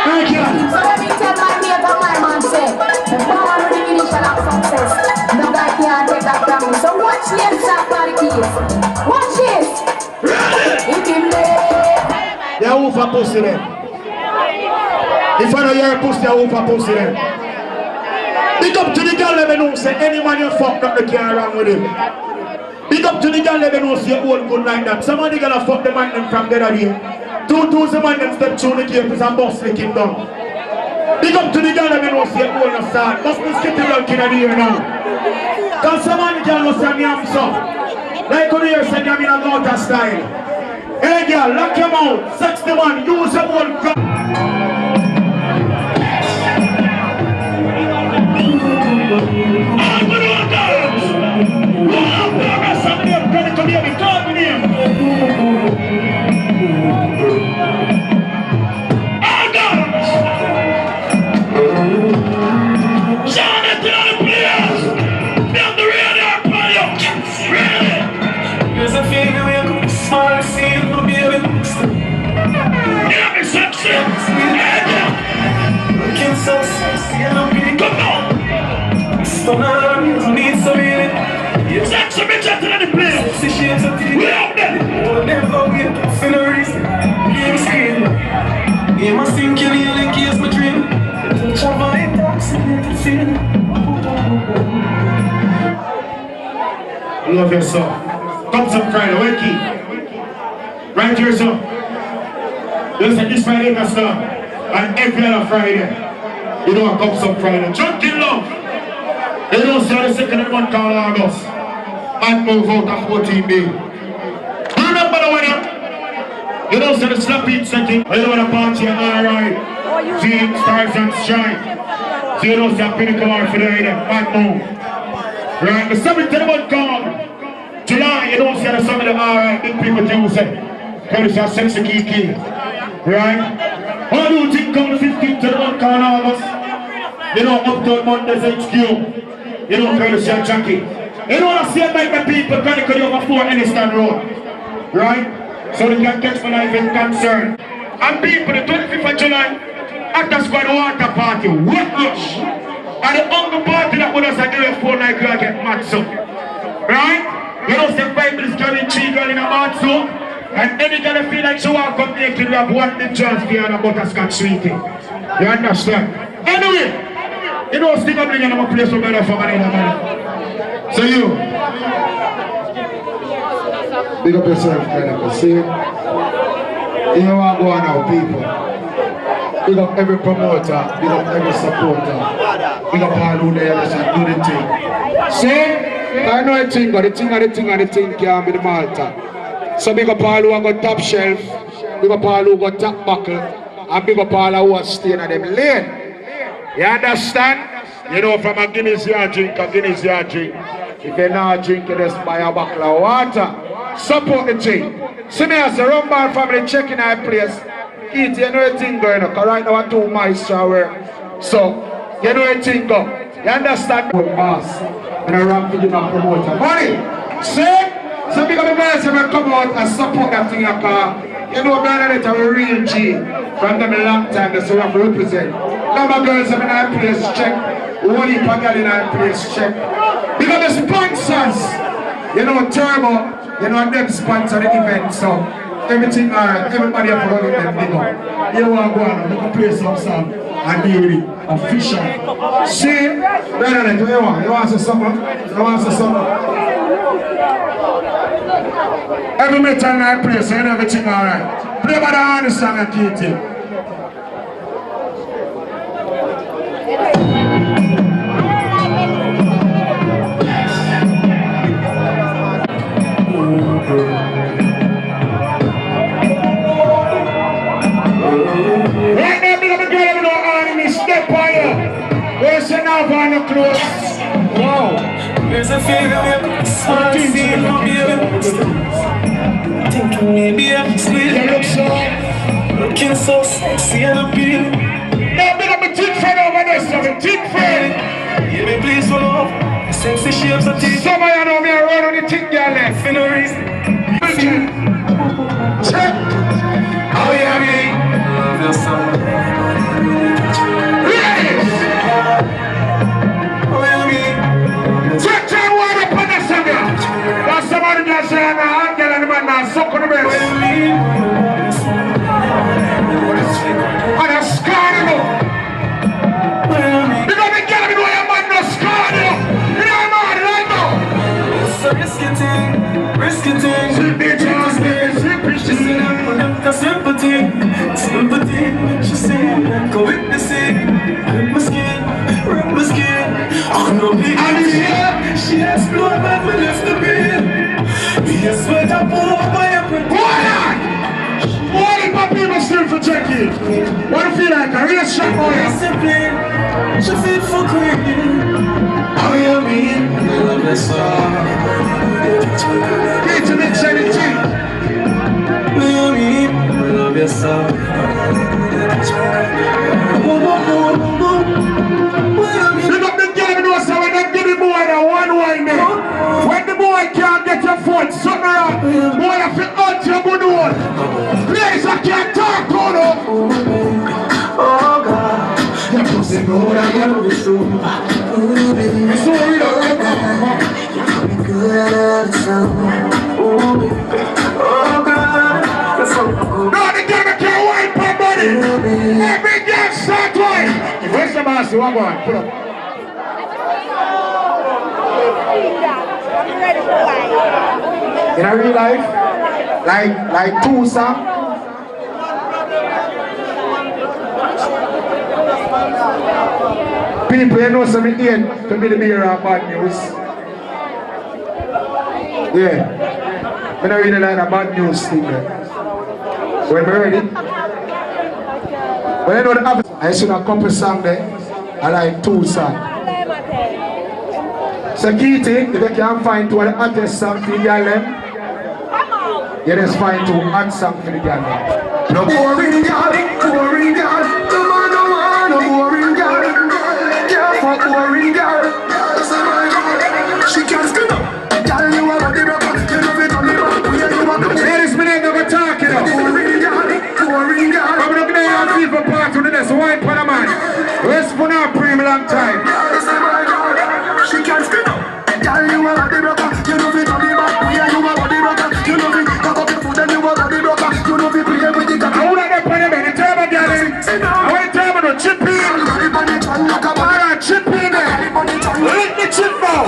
S8: Thank you!
S5: So let me tell my mate and my man say, the power of the initial of success. No guy can't take that from me. So watch this, that body keys. Watch this. If him there.
S8: They are over pussy then. If I don't hear a pussy, they are over pussy then. Big up to the girl let me know say any man you fuck up the car wrong with him. Big up to the girl let me know say you hold good like that. Somebody gonna fuck the man them from the other day. 2 man them step through the campus and bust the him down. Big up to the girl let me know say you hold a start. Must be skipping down in the air now. Cause somebody girl was saying me I'm so. Like on here saying I'm in a motor style. Hey girl, lock your mouth. 61, use your whole crap. Love your song. Thumbs up Friday, wakey. Right here, song. Listen, this Friday is a song. And every other Friday, you know what comes up Friday. Drunken love. You know, so the second and one called August. And move out of 14B. Remember the winner? You know, so the slapping setting. You know the party, alright. Team stars and shine. So you know, so the pinnacle are for the and move. Right, the 7th of the month called July, you don't see the some of the alright big people do say. Because it's a sense of key. Right? How do you think come the 15th of the month called August? You know, Uptown Mondays HQ. You know, Curtis and Jackie. You know what I say about the people trying to cut you over 4 Enniston Road. Right? So they can catch my life in concern. And people, the 25th of July, after squad water party, wet rush. And the uncle party that would have said, do 4 night girl get mad so. Right? You know, the Bible is carrying 3 girl in a mad so. And any girl feel like she walk up naked, we have 1 big chance for you and a butterscotch sweetie. You understand? Anyway, you know, stick up in a place over there for money. So you. Big up yourself, kind see? You know what going on now, people. Big up every promoter, big up every supporter.
S1: Big up all who there, let's do the thing. See? I know the thing can't be the Malta. So big up all who got top shelf, big up all who got top buckle, and big up all who are staying at them lane. You understand? You know, from a Guinness yard drink, If you're not drinking, just buy a bottle of water. Support the thing. See me as a Rumbar family checking our place. Eat, you know the thing going on. Because right now I do my shower. So, you know the thing go. You understand? Boss. And I run for you now promoter. Money! See? So because the guys have come out and support that thing. You know, brother, that's a real G. From them a long time, that's what I represent. Now my girls have in our place check. One heap of girl in our place check. Because the sponsors, you know, Turbo, you know, them sponsor the event, so everything alright, everybody have to run them big up. You want to go on, you can play some song and deal with it official. See, brother, what you want? You want to say something? You want to say something? Every metal in our place and everything alright. Play by the hand song and keep it. Right now, big up the girl with no enemy, step on you. Where's the now on the clothes? Wow. There's a figure, smart, see no baby. Thinking maybe I'm sweet. You look so, looking so sexy and appealing. Now, big up the tit friend over there, so the tit friend. Give me please for love, sexy shapes of teeth. Some of you know me, I run on the thing, girl, left. For no reason. Check. Oh, yeah, me. Yes! Check your word upon the singer. That's somebody just saying, I'm getting the man now, suck on the best. And I'm scarred you. You're going to get me where your man not scarred you. You know I'm on right now. It's a risky thing. She said I'm gonna sympathy. She said, go with the sea. Rip my skin. Oh no, baby. She explored but we left the bed. We just went up all over everything. What if people still for checking? What if you like a real shot boy? Discipline. She fit for queen. Oh, you mean? I love that song. Get to the charity. I love your song. You got the girl who knows how when they give the boy that one wine there. When the boy can't get your foot, something wrong. Boy, I feel out your good one. Please, I can't talk on it. Oh God, your pussy good and your pussy soon. It's so real, right? You're good at the sound. Oh God. No, the girl can't wine for money. Every girl start wine. Where's the master? One more. Put up. In a real life, like two songs. People, you know something here to be the bearer of bad news. Yeah. I don't really like a bad news thing there. When we're ready, when I know the opposite, I see a couple songs there, I like two songs. So key thing, if you can't find two of the hottest songs for the girl them, you just find two hot songs for the girl them. No boring girl, the man don't want no boring girl. Yeah, for boring girl, she can't scream up. Girl, you are the rocker, you love it on the rock. Ladies, me never talking about. I'm not going to have people part to the next wine for the man. Let's put our prime long time. She can't spin up. Girl, you are the rocker. You know it on the back. Yeah, you are the rocker. You know it. Cock up your foot and you are the rocker. You know it. Play with the cock. I want to get the man. The turbo girl. I want the turbo to chip in. Alright, chip in there. Let the chip out.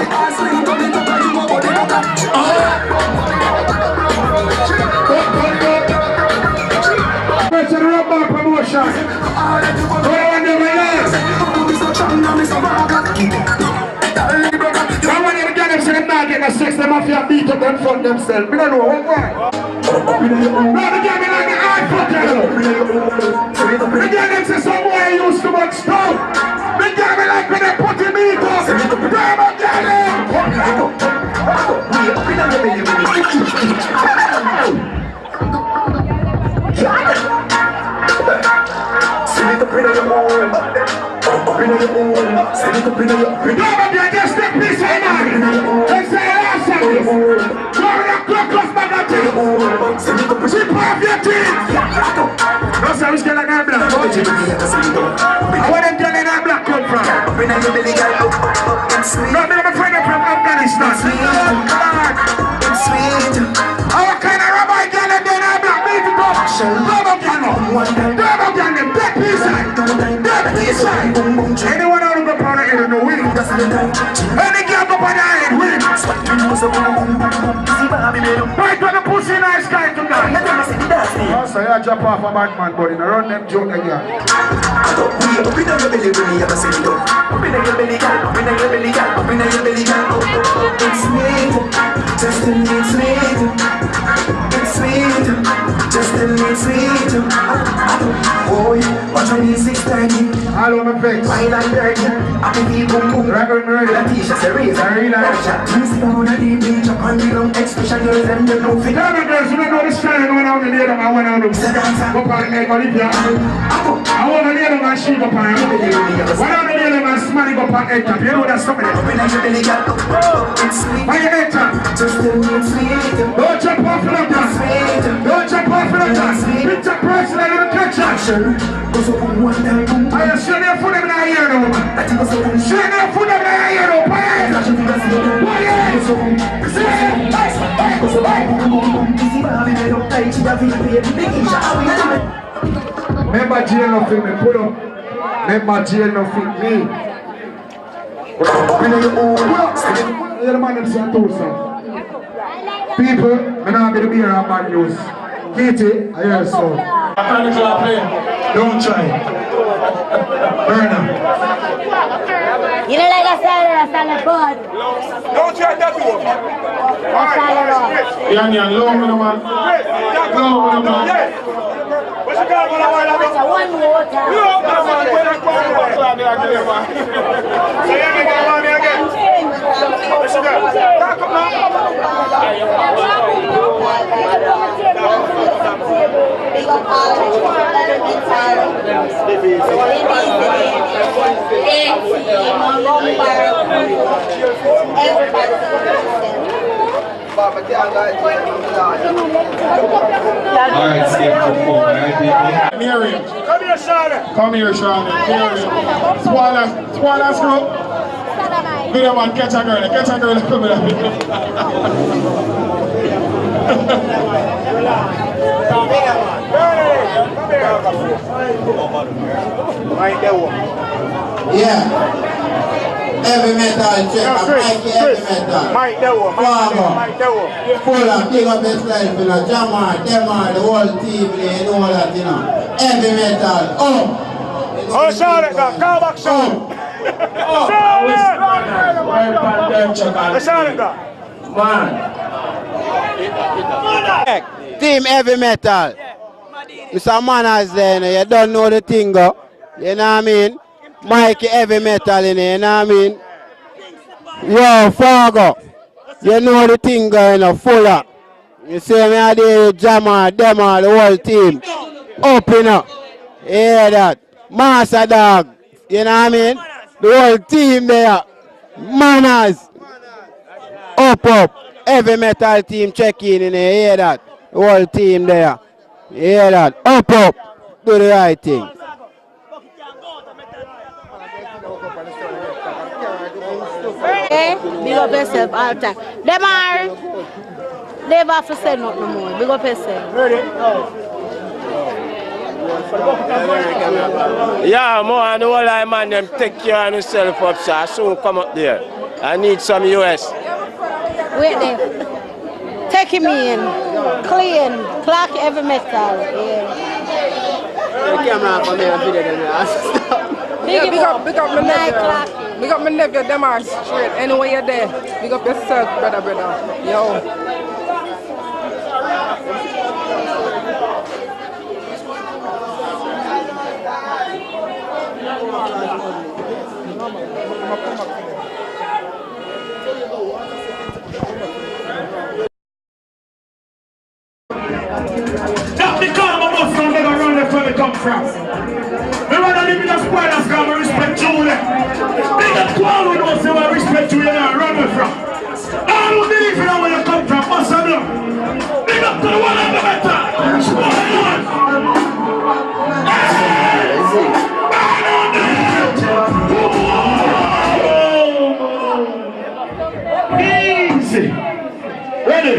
S1: To the Rumbar promotion. What I want to do my last.
S8: Sex them off your beat up and fuck themselves. We don't know what why. No, the girl me like the hard fucker. The girl them say some boy used too much stuff. The girl me like when they put him beat up. Grab up anyone out of the corner in the win. Any girl go on the head win. Right on the pussy nice guy tonight. Also, you drop off a bad man, but in around them joke again. It's sweet, just a little sweet. It's sweet, just a little sweet. Boy, watch on these 6:30. All over my face. Wine and dirty. I can feel boom boom. Record me ready. That t-shirt say raise. I really like that. Music down a deep beach. Up on the long expression. Girls them the no fit. Tell me girls, you don't know this time. When I was near them, I went out of the go on the egg Olivia. I want to near them and she go on. When I was near them and Smarty go on egg top. You know that's something. It's sweet. Why you egg top? Just a little sweet. Don't jump off the top. Don't jump off the top. Picture person and little picture. I am sure they're full of my ear, no woman. Sure they're full of my ear, no remember jail no fit me, pull up. Remember jail no fit me. You're the man them say two songs. People, I'm not going to be around bad news. Katie, I hear a song. Don't try. Burner.
S5: You don't like that song good.
S8: Don't try that one. Yeah, low me no man. Low me no man. What's the guy gonna wear that?
S5: One more time.
S8: Low me no man. Where the crowd is going to say you make it on me again. What's the guy? Talk up now.
S5: Big up all the
S1: Alright, stay for alright, people.
S8: Miriam. Come here, Charlotte. Come here, Charlotte. Swallow screw. Video man, catch a girl. Catch a girl. Come here.
S11: Yeah. Heavy metal check. Mikey heavy metal. Farmer. Fuller. Big up this life, you know. Jammer, Demar, the whole team, you know that, you know. Heavy metal. Oh,
S8: Charlotte, come back, Charlotte. Charlotte.
S11: man. Team heavy metal. Mr. Manners there, you don't know the thing, go. You know what I mean? Mikey heavy metal in it, you know what I mean? Yo, Fargo. You know the thing, you know, Fuller. You see me out there, Jammer, Demar, the whole team. Open up. You hear that? Master Dog. You know what I mean? The whole team there. Manners. Up. Heavy metal team check in there. You hear that? The whole team there. You hear that? Up. Do the right thing.
S5: Okay? Big up yourself all the time. Them are never have to say nothing more. Big up yourself.
S7: Yeah, more and the whole line man them take care of yourself up, sir. Soon come up there. I need some US.
S5: Wait there. Take him in. Clean. Clock heavy metal. Yeah.
S11: The camera for me and video them.
S12: Yeah, big up my nephew. Big up my nephew, Demar Street. Anyway you're there, big up yourself, brother. Yo.
S8: That's the car my bus from never run left where we come from. We rather live in a square that's got to respect you there. They got 12 with us who respect you and run away from. I don't believe in where you come from, must I know? Big up to the one of the better. Easy. Ready?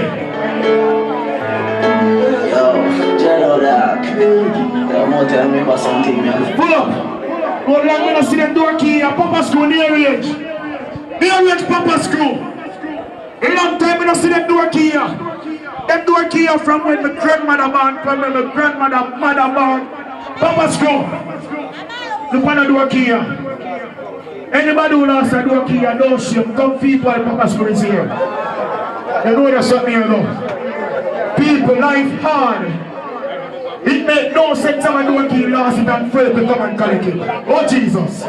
S10: Tell me about something, man.
S8: Pull up. How long we not see them door key at Papa School near range? Near range Papa School. A long time we not see them door key here. Them door key here from when my grandmother born, from when my grandmother mother born. Papa School. Look on the door key here. Anybody who lost a door key here, don't shame. Come people at Papa School is here. You know there's something here though. People, life hard. It made no sense of a door key lost it and failed to come and collect it. Oh Jesus.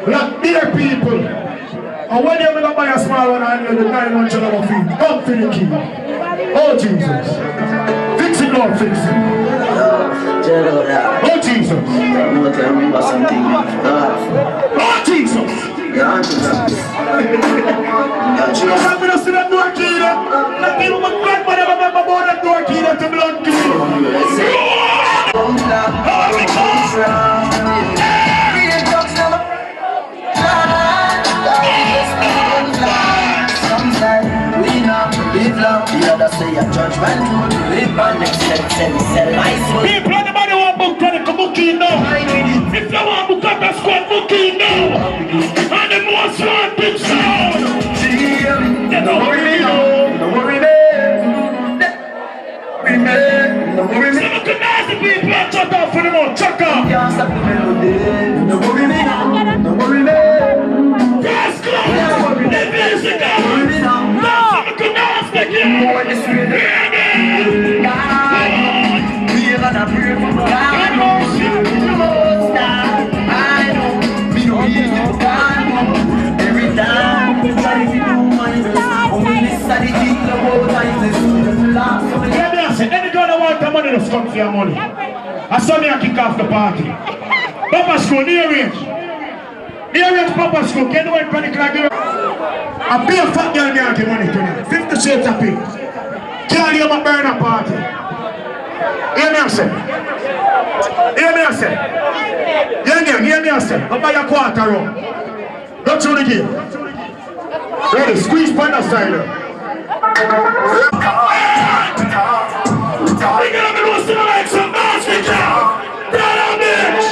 S8: Like dear people. And when you're going to buy a small one and you're the 900 fee, come for the key. Oh Jesus. Fix it, Lord, fix it. Oh Jesus.
S10: Tell me about something.
S8: Oh Jesus.
S10: Yeah,
S8: I'm going to see that door key there. Not even my grandmother remember about that door key there to belong to me.
S10: The other say a judgment would live on next step, sell my soul.
S8: People, anybody want book credit to book in now? If you want book up the squad, book in now. And the most wanted sound. Don't worry me now. Don't worry me. Don't worry me. Some of the nasty people are shut off for the mouth. Chuck off.
S10: Can't stop the melody. Don't worry me now. Don't worry me.
S8: Press close. The music out.
S10: Don't worry me now.
S8: Some of the nasty people.
S10: More this way. God. We are gonna pray for God. I know. Me no easy to God. Every time. Try to do my best. Only this strategy. The whole time is last.
S8: Any girl that want the money to come for your money. I saw me kick off the party. Papa School, near range. Near range Papa School, can you wait for the clock? A big fat girl me the money tonight. 50 shades of pink. Can't hear my burner party. Hear me I say. Hear me I say. Hear me I say. Go buy a quarter rum. Go through the game. Ready, squeeze partner style. We gonna be listening like some nasty cow. That bitch.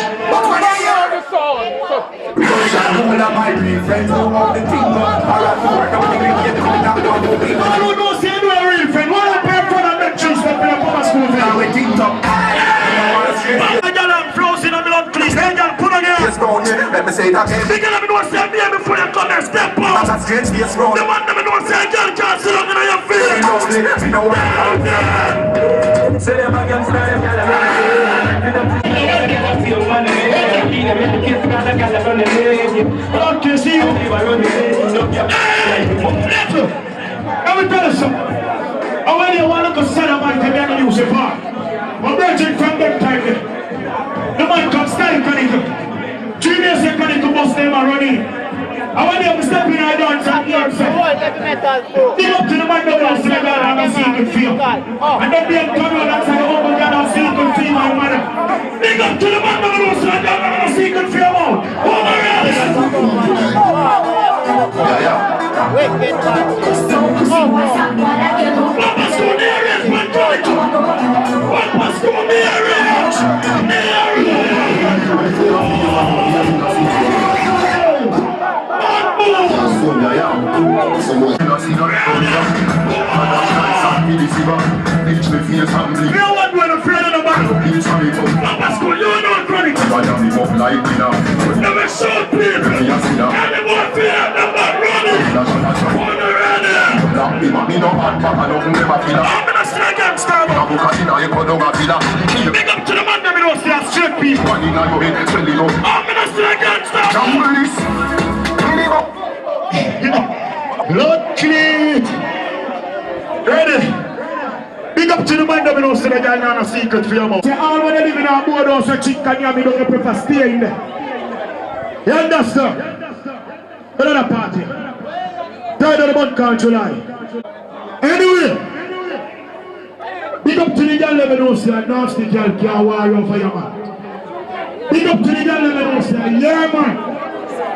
S4: Because I know that my real friends don't want the thing, but I got to work out the thing, get the thing out of the thing.
S8: I don't know, say you a real friend. What a pair for that make juice that we have Papa School for?
S4: Now we think up.
S8: I got them frozen on the blood, please. Hey, girl, put on here.
S4: Yes, go on here. Let me say that again.
S8: They gonna be no say me before you come here. Step up.
S4: That's a strange case, bro.
S8: The one that me no say, girl, can't sit up in your feet.
S4: We know what I'm doing. Say them again, say them again.
S8: I can see you. Hey, listen. Let me tell you something. I want you to go set up and take a music part. I'm bridging from that time there. The man comes style connect. 3 days they connect to bust them and run in. I want you to step in and dance and hear himself. Dig up to the man that wants to go and a secret feel. And then they come out and say, oh my God, I'm secret feel, my mother. Dig up to the man that wants to go and a secret feel out. Oh my God.
S3: Wicked man.
S8: Papa School near it, man, Papa School near You know what, when a friend of the battle, Papa School, you know chronic.
S4: fire me up like dinner.
S8: Never shoot people. Anyone fear them not running. Wanna run it.
S4: Black people, me no bad papa, nothing never killer.
S8: I'm gonna stay against them.
S4: I'm gonna cut in a echo, don't got killer.
S8: Big up to the man that we don't see as straight people.
S4: One in a your head, spell it up.
S8: I'm gonna stay against them.
S4: Jumble this.
S8: Blood clean. Ready? Big up to the man that we don't see the guy now a secret for your mouth. Say all when they live in our board house a chick and you don't prefer stay in there. You understand? Another party. Tired of the month called July. Anyway, big up to the girl that we don't see a nasty girl can't war over your man. Big up to the girl that we don't see a yeah man.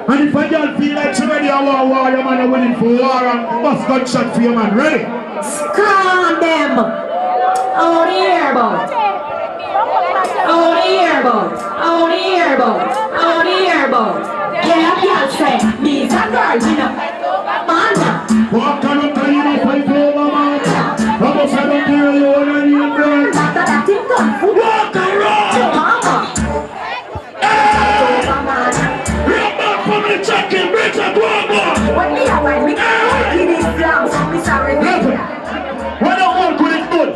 S8: And if a girl feel like she ready to war your man are willing for war and bust gunshot for your man. Ready?
S5: Scram them! On the airboat! On the airboat! On the airboat! On the airboat! Yeah, can't say, me's a girl, you know. Man!
S8: Walk around and you know fight over man. Vamos a don't care you wanna need girl. Walk around! From the chicken, bitch, and guava.
S5: When me a wine, me can't give me slam, so me sorry.
S8: When I walk with it good,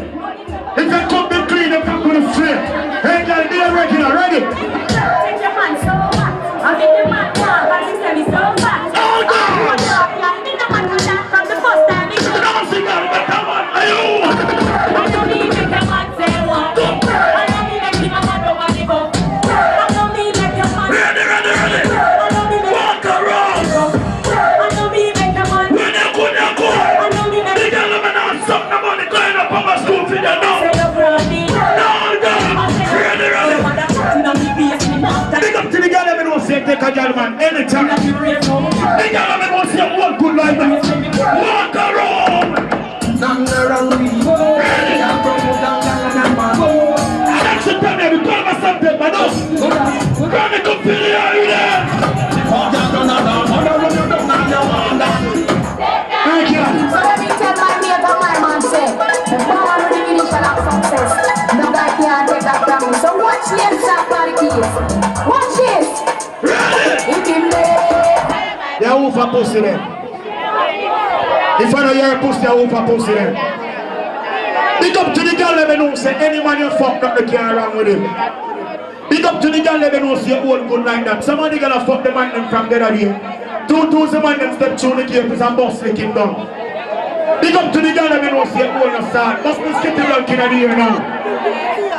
S8: if I come be clean, if I come straight. Hey, girl, be a regular, ready?
S5: Take your man so hot. I make the man walk, but he say me so fat.
S8: Oh, God!
S5: I think the man will dance from the first time he do.
S8: Don't sing out, but come on, ayo!
S5: I don't need make a man say what. I don't need make him a man over the go. I don't need make your man.
S8: Ready. Walk around.
S5: I don't need make a man.
S8: When you go, you go.
S5: I don't need make
S8: the girl of man has something the money going up on my school for them now.
S5: say you're running.
S8: Ready. Big up to the girl of man who say take a girl man anytime. The girl of man who say one good life. Walk around. Ready. That's the time that we call myself dead, but no. Granny come feel the area there. Thank you.
S5: So let me tell my mate and my man say, the power of the initial of success. No guy can't take that from me. So watch this up for the keys. Watch this. If him there.
S8: They're over pussy then. If I know you're a pussy, they're over pussy then. Big up to the girl that know say any man you fuck up the car wrong with him. Big up to the girl that know say all good like that. Somebody gonna fuck the man them from the other day. 2,000 man them step through the campus and bust the king down. Big up to the girl that know say all the start. Must be skipping down in the air now.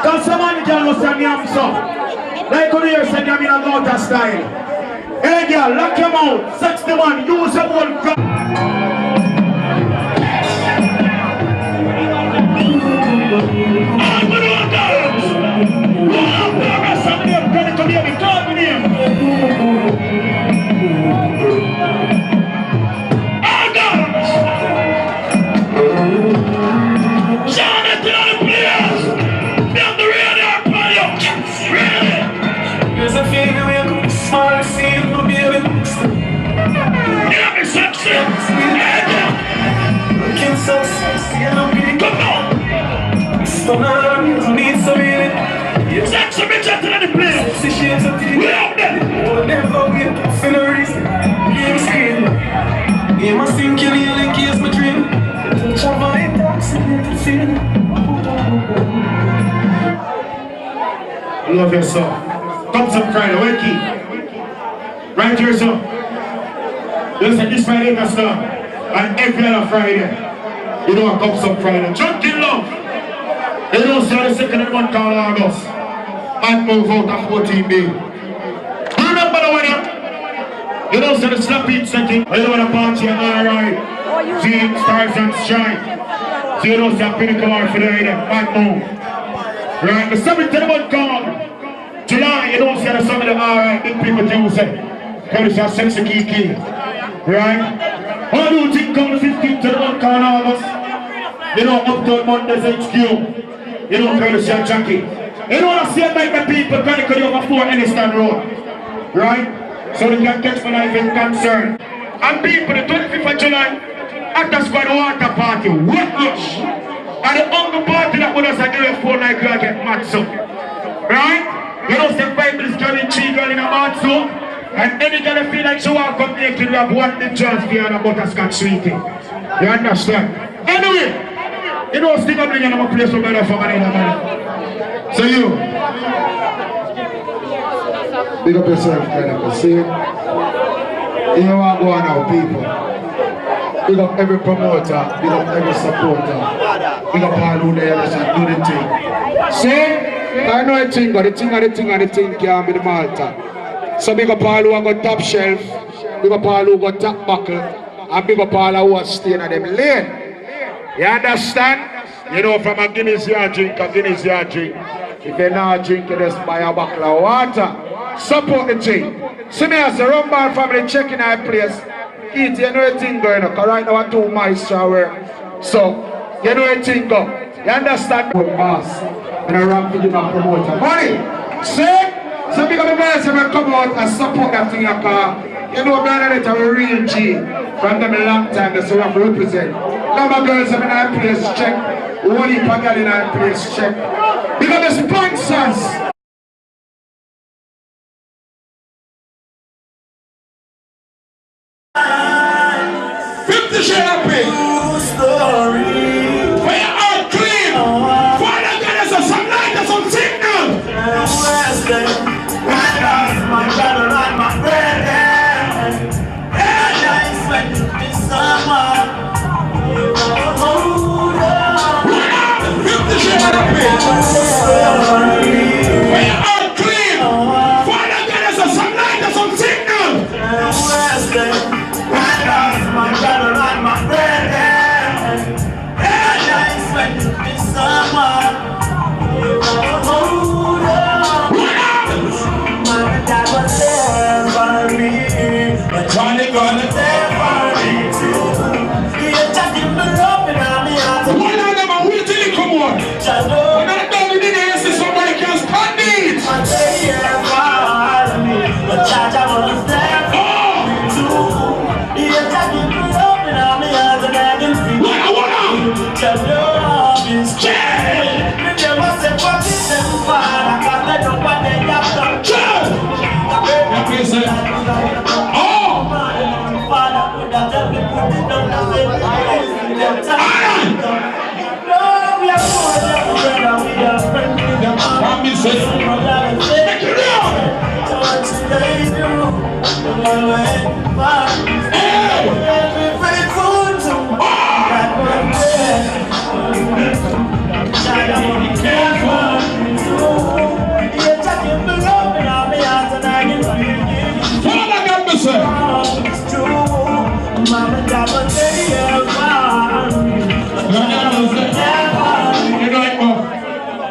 S8: Cause somebody can know say me have some. Like on the air say I'm in a motor style. Hey girl, lock your mouth. 61, use your own crap. Love your song. Thumbs up Friday, Wakey. Right here, song. Listen, this Friday, that's song. And every other Friday. You know what comes up Friday. Junkin' Love. You know, so the second and one call August. And move out of 14B. Remember the winner? You know, so the slap beat second. You know the party, alright. Team stars and shine. So you know, so pinnacle art for the item. And move. Right, the 7th of the month called July, you don't see the some of the alright big people do say. Because it's sense of key. Right? How do you think come the 15th of the month called August? You know, Uptown Mondays HQ. You know, courtesy of Jackie. You know what I say about the people chronically over 4 Enniston Road. Right? So they can catch my life in concern. And people, the 25th of July, Actor Squad water party, wet rush. And the uncle party that would have said 4 night girl get mad so. Right? You know, the Bible is going to girl in a bath soap. And any girl feel like she walk up there, you have one the chance for you and a butterscotch sweetie. You understand? Anyway, you know, stick up in a place where better for money. So you, big up yourself, brother. See, you are going now, people. Big up every promoter, big up every supporter, big up all who there and do the thing. See, I know a thing, but the thing can't be the Malta. So big up all who are got top shelf, big up all who got top buckle, and big up all who are staying at them lane. You understand? You know, from a Guinness yard drink, a Guinness yard drink. If you're not drinking, just buy a bottle of water. Support the thing. See me as a Rumbar family checking our place. Eat, you know a thing going on, because right now I'm too moist shower. So, you know a thing go. You understand? Boss. And I run for you not promoter. Money! See? So because the guys will come out and support that thing, you know, brother, it's a real G. From them a long time, that's what I represent. Now my girls have in our place check. One heap of girl in our place check. Because the sponsors.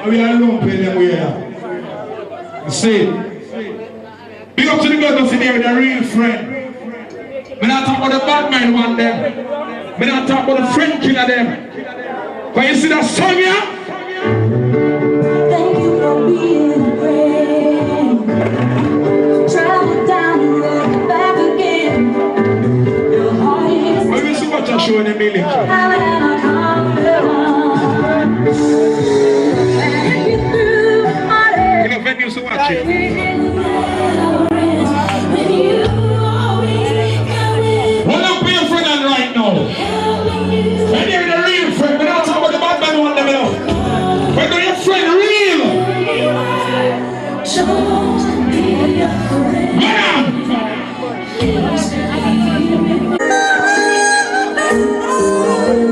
S1: We are lumping them here. See, big up to the girls in there with a real friend. We not talk about the bad man one them. We not talk about the friend killer them. But you see that song here?
S3: Thank you for being a friend. Travel down the road back again. Your heart is.
S1: But we see what you're showing them, Millie. You to watch it. What up with your friend right now? When you're the real friend, we're not talking about the bad man one them enough. When you're your friend real.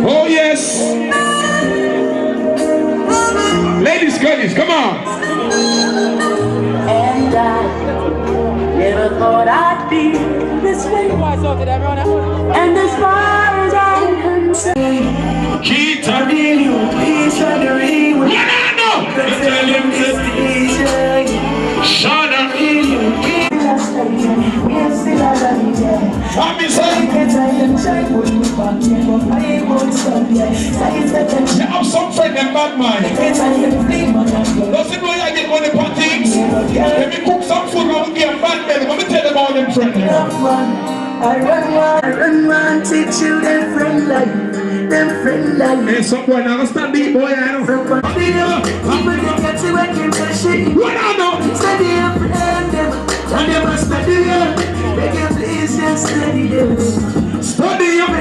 S1: Oh yes. Ladies, girlies, come on.
S3: And I never thought I'd be this way. And as far as I'm concerned,
S1: keep
S3: telling you, please try to read with me. Tell him this
S1: Shana. What me say? You have some friend and bad mind. Doesn't know I get money for things. Let me cook some food and we get bad men. Let me tell them all them friends.
S3: I run, teach you them friend like.
S1: Hey, some boy now stand deep boy, I know. What I know?
S10: And they must study them. They can please just study them.
S1: Study them.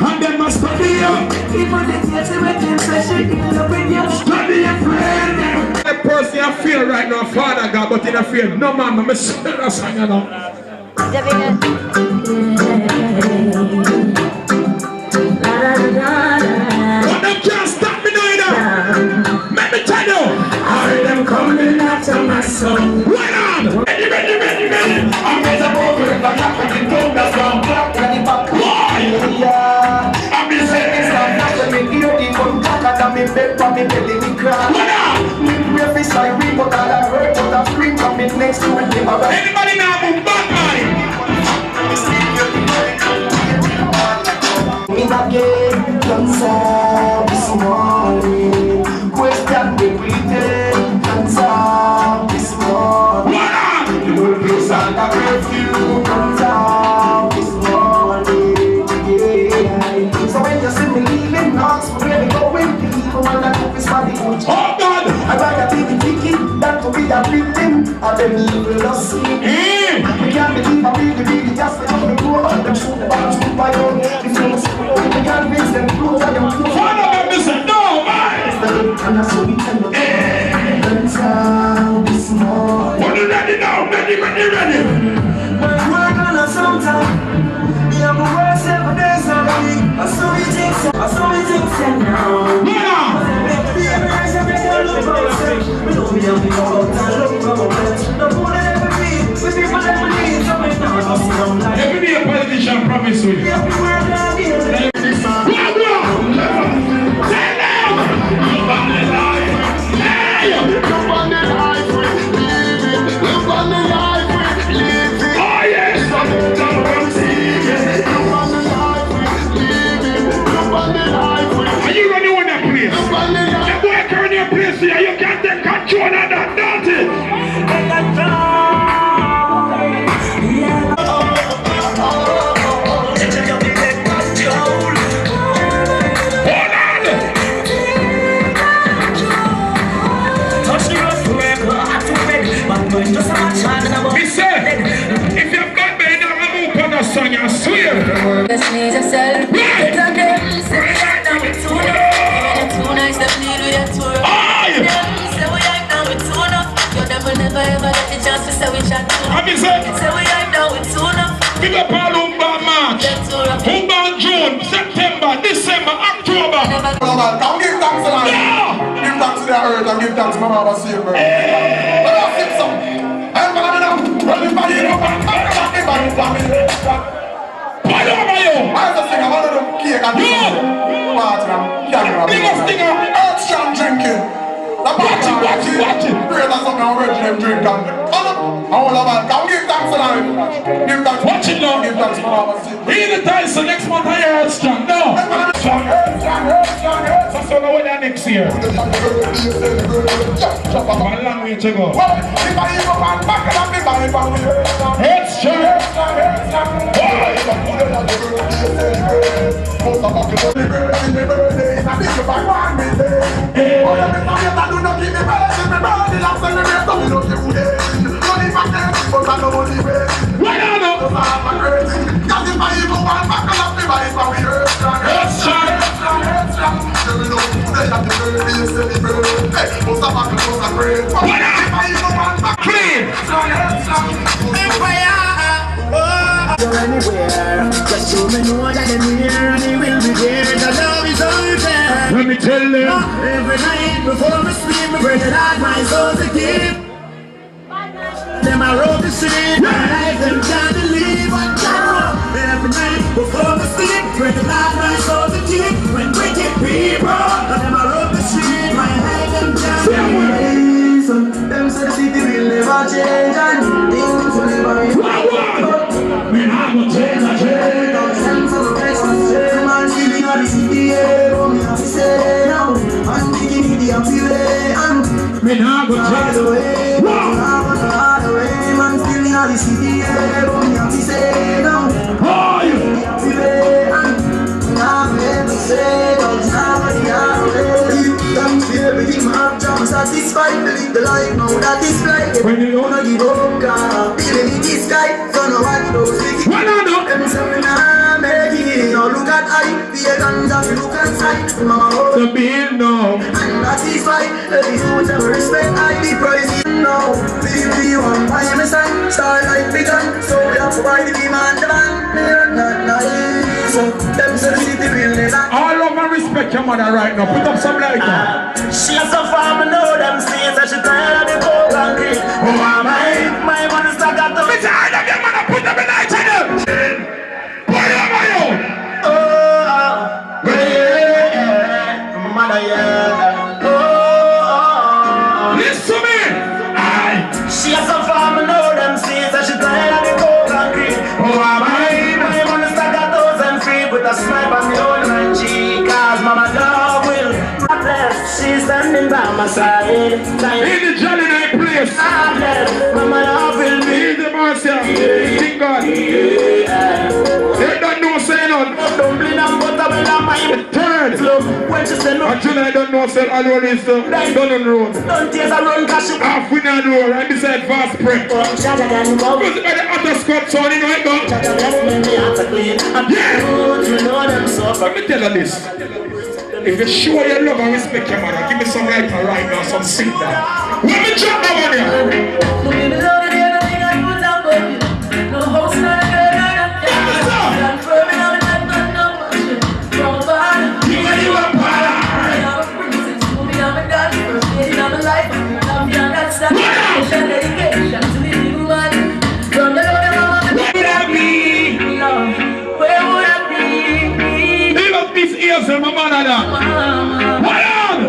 S1: And they must study them.
S10: Even the kids who make them special in love with you.
S1: Study your friend. The person I feel right now, Father God, but in a fear, no man, I'm a spirit song, you know. But them can't stop me now, you know. Let me tell you.
S10: I heard them coming after my son.
S1: Right on. Ready.
S10: I'm going to go for it, but I'm going to go that's one black ready back. Yeah.
S1: I'm just saying.
S10: I'm not going to hear the one black and I'm in bed for me belly me cry. If it's like we put all that hurt, but I'm scream from it next to it.
S1: Anybody now move back, man?
S10: Me not get cancer this morning. Question the pretend cancer this morning. No place and a curfew cancer this morning. Yeah. So when you see me leaving, knocks where we going, people want to do is for the good.
S1: Oh God!
S10: I'd rather be the victim than to be a victim of the evil of sin. We can't believe I really just let them go. Them shoot the bombs to my own. If you don't see me, we can't mix them clothes and them clothes.
S1: Father God, listen, no, man!
S10: And that's what we can do. Let's have this morning.
S1: What are ready now? Ready.
S10: But work on us sometime. Me have a work 7 days a week. I saw me things now.
S1: Every day a politician promise with you. Are you running on that place? The boy turn your place here. You can't take control of that, don't it? Me say, if you've got me in a move on the song, I swear.
S3: Just need yourself. It's a them. Say we are now with two now. Even too nice, them need with your tour. Them say we are now with two now. Yo, them will never ever get the chance to say we chat. Say we are now with two now.
S1: Big up all Umba March, Umba June, September, December, October.
S4: Come give thanks to the give thanks to the earth and give thanks to my mama Savior. Let us sing some. Everybody up and everybody I just think I'm one of them cake and earth strong drinking. Watch it. Great as something I'm ready to drink and all of us. Come give thanks to life. Give thanks.
S1: Watch it now.
S4: Give thanks to mama Savior.
S1: Read the title next month I hear earth strong. No.
S4: Strong.
S1: So now we're next year. One language to go. Earth strong.
S10: Anywhere, just so me know that they're near and he will be there. The love is open.
S1: Let me tell them.
S10: Every night before me sleep, me pray that I my soul to keep. Them I wrote the street, my life them can't believe. Every night before me sleep, pray that I my soul to keep. When wicked people, them I wrote the street, my life them can't believe. Them say the city will never change and things will never be.
S1: Man, I will change.
S10: Man, living on the city, me have to say now. I'm thinking in the empty way, and
S1: man, I will change.
S10: Man, still in the city, me have to say now. Empty way, and I'm to say, don't have the thanks for everything, my job satisfied. Believe the life now that is blind.
S1: When you
S10: wanna give up, God. look and sight. Mama,
S1: to be no.
S10: and that is why these dudes have respect. I be praising now. Be one by my side. Starlight begun. So we have to buy the demand. The man, they're not naive. So them say the city real nigga.
S1: All of my respect your mother right now. Put up some like that.
S9: She has a farm, know them states, and she tired of the cold and green. Oh, my money's not got the.
S1: It's hard of your mother. Put them in the channel. Put them on you.
S9: Mother, yeah.
S1: Listen to me.
S9: She has a farm, know them states, and she tired of the cold and green. Oh, my money's not got those and free, with a smile on the old man cheek. Cause mama love will. She's standing by my side.
S1: In the Johnny Night place.
S9: Mama love will be.
S1: In the Marcia. Thank God. They don't know say none.
S9: Dumpling and butter with a my
S1: third.
S9: When she say no.
S1: Actually I don't know say alone is the Dunnan Road.
S9: Don't tears a run cause she
S1: half Winard Road and beside Fast Prep. Because by the other squad son you know it go. Yeah. Let me tell you this. If you show your love and respect your mother, give me some right and right now, some sing that. Let me jump over there. Ears in my mother. What on?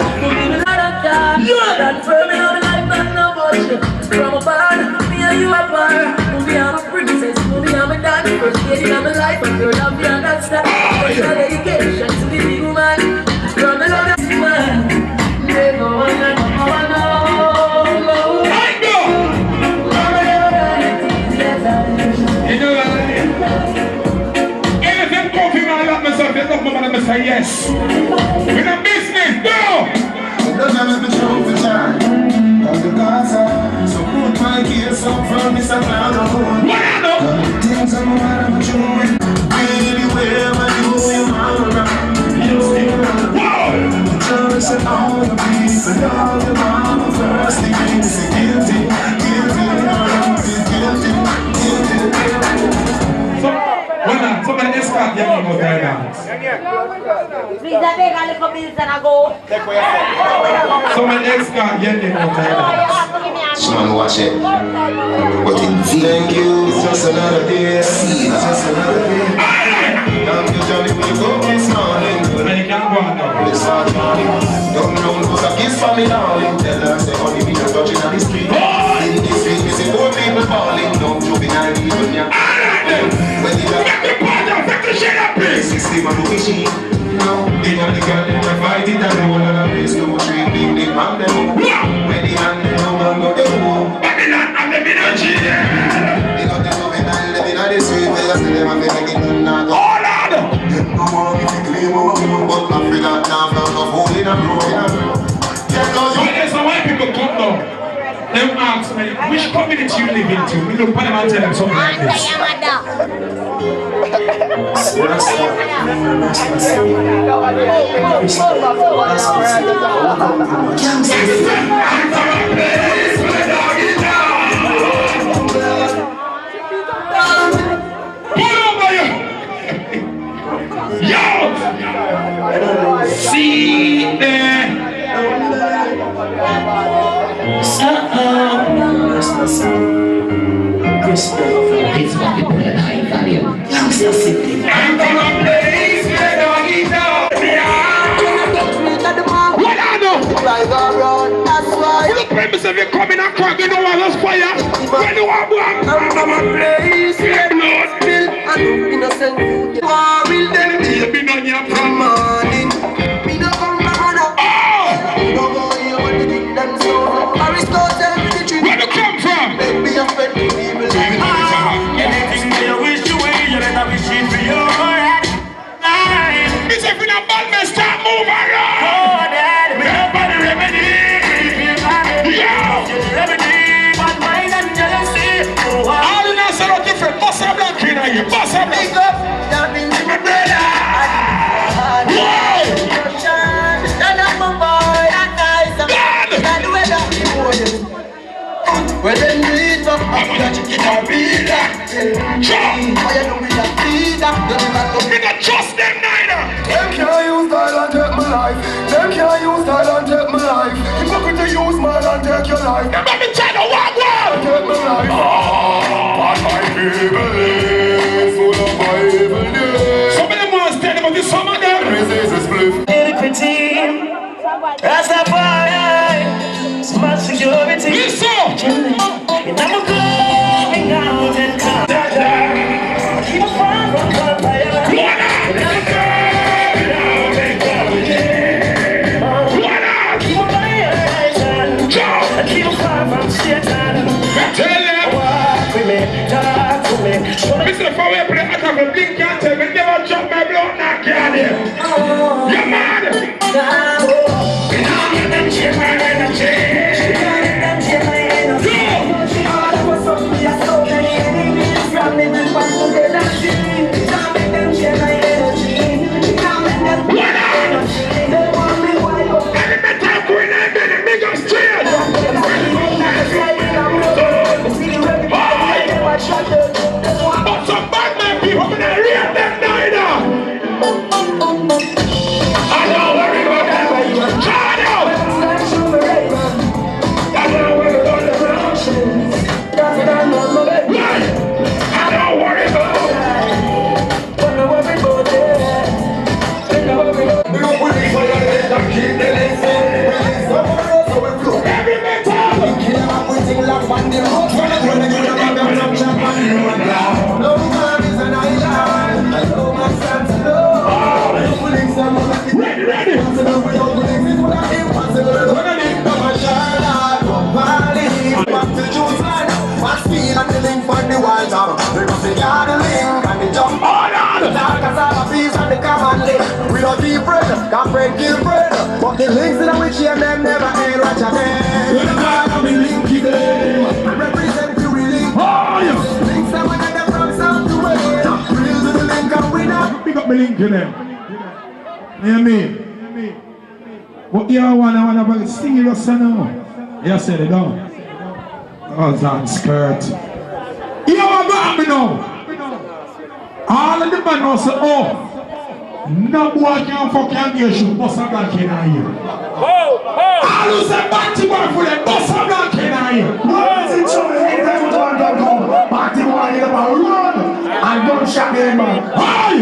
S3: You're that firm in our life, but no bullshit. From a bar, me and you are bar. Movie, I'm a princess. Movie, I'm a dad. First lady in my life, but your love, me and that's that. Special dedication to the big woman. From the Lord of man. Never wanna know.
S1: I go. You know that? Anything coffee, man, I love myself. You love my mother, I say yes. In a business, go.
S4: Doesn't have to show for time. Cause the gods are so put my kids up from this around the home. Things I'm around with you. Anywhere but you are around. You still around. The church and all the people, all the mama first. They came to say guilty, guilty,
S1: somebody escort your name out there now.
S5: Please, I beg a little bit and I go.
S1: Somebody escort your name out there now.
S4: Someone watch it. But in thank you, it's just another day. It's just another day. Thank you, Johnny, we go this morning.
S1: And you can't go on now.
S4: It's hard morning. Don't know who's a kiss for me now. Tell her, say, honey, we just touching on the street. In this street, we see poor people falling. Don't juvenile even ya. When you
S1: get the part of the shit up, please.
S4: 60 man who machine. No, they know the girl in the fight it and roll on a place. No tree, big, big man, them. When the hand, they don't know they move.
S1: But they not have them in a jail.
S4: They got them moving and living on the street. They just them and they make it not go.
S1: Oh, Lord!
S4: No more if you claim but I forgot now I'm not holding a blow.
S1: So there's some white people come down. Them ask me, which community you live into? We look at them and tell them something like this. Yo! See there.
S6: It's what people that I value.
S1: I'm gonna place where doggy dog. What I know?
S10: That's why.
S1: Look, premise if you come in and crack, you know what? There's fire. When you want one,
S10: I'm from a place where blood spill and innocent food. War will them
S1: you be on your
S10: from morning. Me no come from another. Me no go here when they think them so. Aristotle with the tree.
S1: Where you come from?
S10: Let me a friend to people.
S9: Anything you wish you will, you better wish it for your heart.
S1: It's if you not bad man, start moving around.
S9: Oh, Dad, we have the remedy.
S1: Yeah.
S9: Remedy, but mine and jealousy.
S1: All in us are different. Boss of black in here. Boss of black.
S10: Big up, that means my brother.
S1: Trust them neither.
S4: Them can't use style and take my life. Them can't use style and take my life. Hypocrite to use man and take your life.
S1: Them let me tell you what.
S4: Take my life. And my people live full of my evil days.
S1: Some of them want to stand up, but some of them
S4: resist the split.
S9: Team, Rastafari, smart security.
S1: Listen.
S9: And I'm going out and come. Keep a fire from fire.
S1: Mr. Fower, put it out of a blink and tell me never drop my blood, not can you? You're mad! We don't let them change my energy. We don't let them change my energy. All of us up, we are so many enemies. From the good ones to the nasty. We don't let them change my energy. We don't let them change my energy. They want me wild up. Every metal queen and then the biggest cheer. But some bad men people when they read them neither. I don't worry about them. Turn out. I don't worry about them. I don't worry about every metal.
S4: No man is an island. I know my son to know.
S1: Ready.
S4: Back to Jerusalem. What's speed and the link for the wild dog. We must be the link and the jump. The dark as our peace and the common link. We don't keep bread, can't bread, give bread. But the links in which them never end. Watch a man. We're the God of the link today. Represent you really. Links that we get them from south to west. Real to the link and we not.
S1: Pick up my link to them. You know what I mean? But you want to be serious now. You said it down. Oh, that skirt. You know what me now? All of the men will say, oh, no boy can fuck your nation, bust a blank in here. All who say party boy for them, bust a blank in here.
S4: Words in trouble, anytime you want to come. Party boy in the power, run. And don't shut them man.
S1: Hi!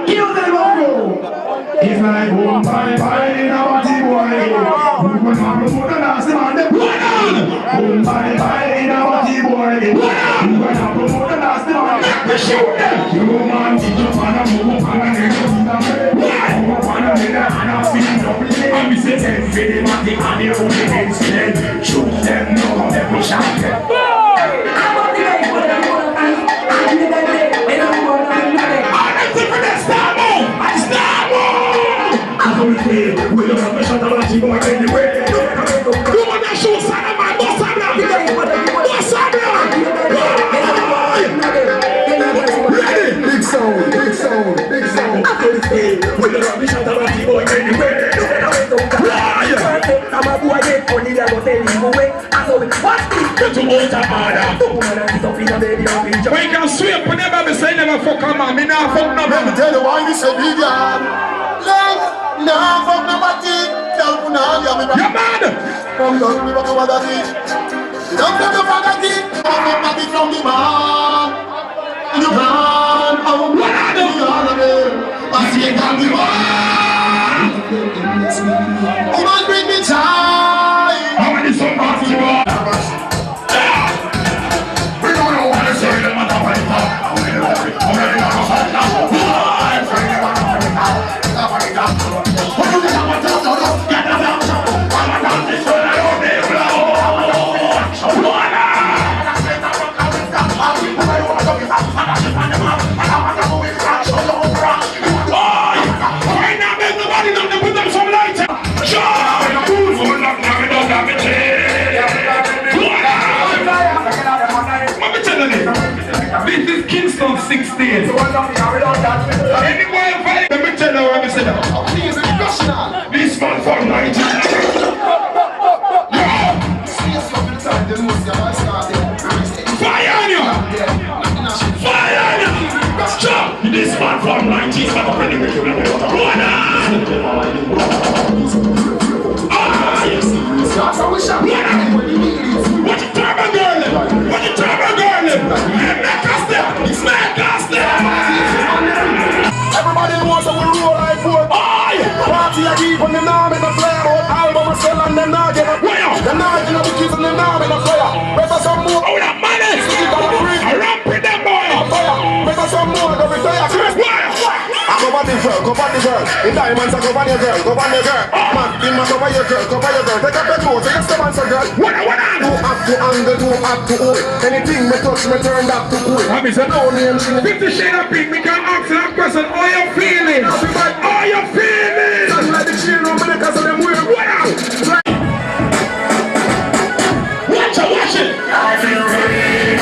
S4: Kill them all. It's like one bye in a party boy. Who will not put the last man them? One bye in a party boy. Who will not put the last man? They shoot them. You man, teach your man a move and a nigga in the way. Move on a nigga and a feeling up in the and we say ten for the matic and the only incident. Shoot them, no, let me shot them. I'm on the way for them and I'm in the day. When I'm going to the day. I'm for the star move. I'm we don't have a shot of a boy anyway. You want to shoot son of my boss of love? Boss of love! Ready? Big sound, big sound, big sound. We don't have a shot of a boy anyway. I'm a boy get only that will tell him away. I saw it. What's this? Get to water, man.
S1: We can sweep whenever we say never fuck a man. Me not fuck no man.
S4: Let me tell you why we say big yard. Nah, fuck nobody. Tell me now, you're mad. From the river to the beach. Don't let the fuck at it. Fuck nobody from the man. And you run. Oh, what are you? I see it on the man. You must bring me time.
S1: How many so much you want?
S4: We don't know what to say. The matter of
S1: This is Kingston 16. Anyway, let me tell you what I said. This man from 19. Fire on you!
S4: them not get up. Them not get up the kids and them not get up fire. Better some more.
S1: Oh, that money! I rap with them boy.
S4: Fire. Better some more. Go retire. I cover the girl, cover the girl. In diamonds, I cover your girl, cover your girl. Man, in my cover your girl, cover your girl. Take up your clothes, take a step answer, girl.
S1: What on?
S4: Do up to angle, do up to hold. Anything me touch, me turn back to cool.
S1: I mean,
S4: no name.
S1: 50 Shades of Pink, we can ask that question. How you feeling? How you feeling?
S4: That's like the chill room, because of them weird.
S1: What on? Watch it.
S2: I feel free.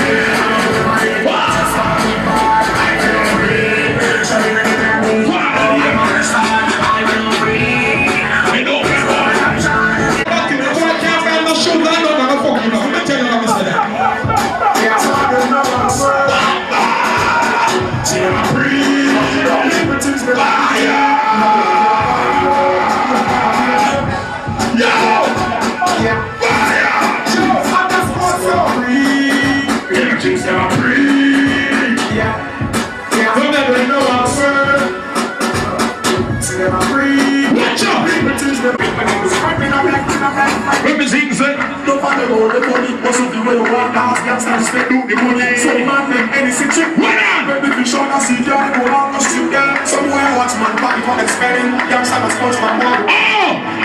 S4: The money was of the way you walk past, gangsters spend do the money. So man make any chick. Baby fish on a sea, girl, go on the street there. Somewhere watch man body for expelling. Gangster must punch my ball.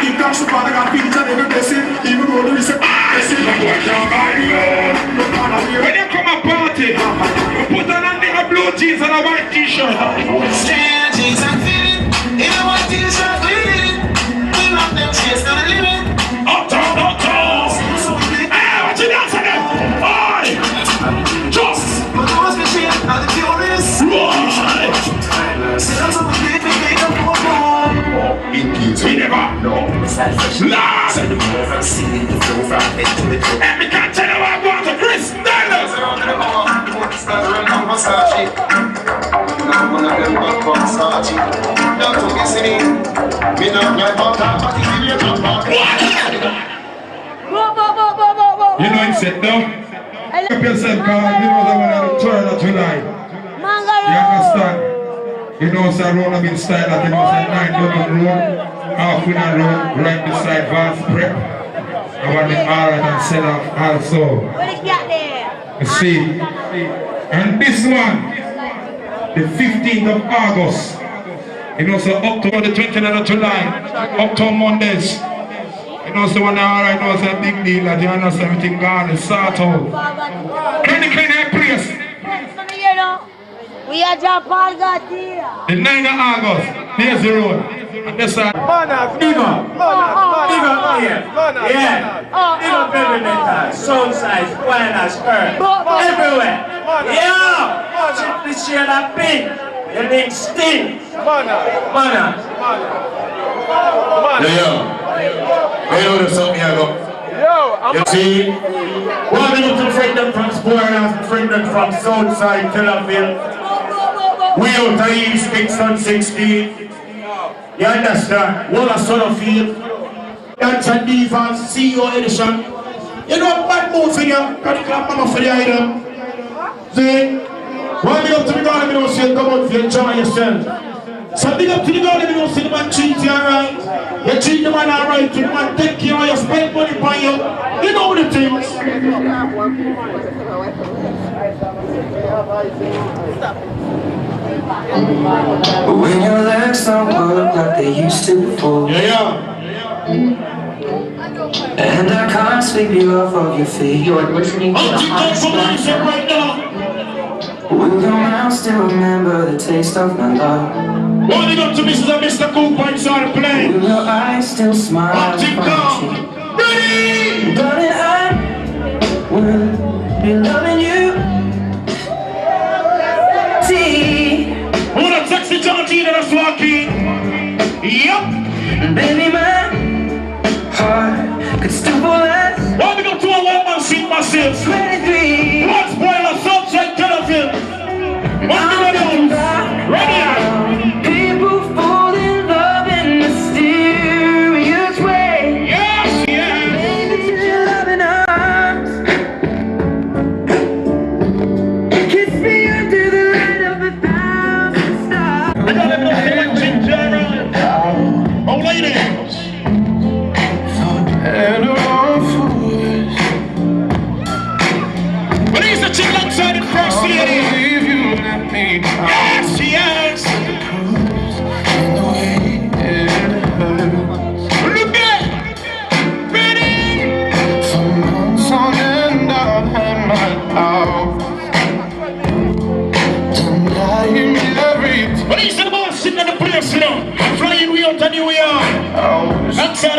S4: If cash the father got feet and every blessing, even though there is a blessing.
S1: When you come a party, you put on a blue jeans and a white t-shirt.
S2: Stand jeans and fit it. In a white t-shirt, leave it. We love them chairs to the limit.
S1: Uptown, uptown. What you dance for them? Oi! Just!
S2: But the ones we share are the purest. See, that's what we did, we made them go home.
S1: We never know. Lord! And we can't tell you what I want to Chris Nylas! You know he said no? Help yourself, because you know that when I turn of July. You understand? You know sir, road have been style that you know say 9 Dublin Road, Half Winner Road, right beside Vast Prep. I want the Alright and set off also. You see? And this one, the 15th of August. You know, so up to the 20th of July, up to Mondays. You know, so when Alright knows a big deal that you understand everything gone and sort out. Can you clean that place?
S13: We are John Paul Garcia.
S1: The 9th of August, there's the road. And this side.
S7: Yeah. Every metal, sound size, wireless, earth. Everywhere. Yo! Check this shade of pink. Your name Sting. Mana.
S8: You know there's something here, look. You see? One of them friend them from Spoilers, friend them from Southside, Tel Aviv. We out of East, Kingston 16. You understand? What a son of field. That's a defense, CEO edition. You know bad move for you. Got the clap mama for the item. See? One big up to the God, you know, say, come out, you enjoy yourself. So big up to the God, you know, see the man treat you alright. You treat the man alright, the man take care of you, spend money for you. You know the things.
S10: When your legs don't work like they used to before. And I can't sweep you off of your feet.
S13: You're listening to the hottest
S8: right now.
S10: Will your mouth still remember the taste of my love?
S8: Warning up to Mrs. and Mr. Cooper inside the plane.
S10: Will your eyes still smile?
S8: Ready?
S10: Darling, I will be loving you. See,
S8: what a sexy Georgie that's walking. Yup.
S10: Baby, my heart could still pull us.
S8: Warning up to a woman seat myself.
S10: 23.
S8: One spoiler, Southside, Tel Aviv. Ready?
S10: People fall in love in mysterious ways.
S8: Yes, yes.
S10: Baby, your loving arms. Kiss me under the light of 1,000 stars.
S8: I got a little ginger. Oh, ladies.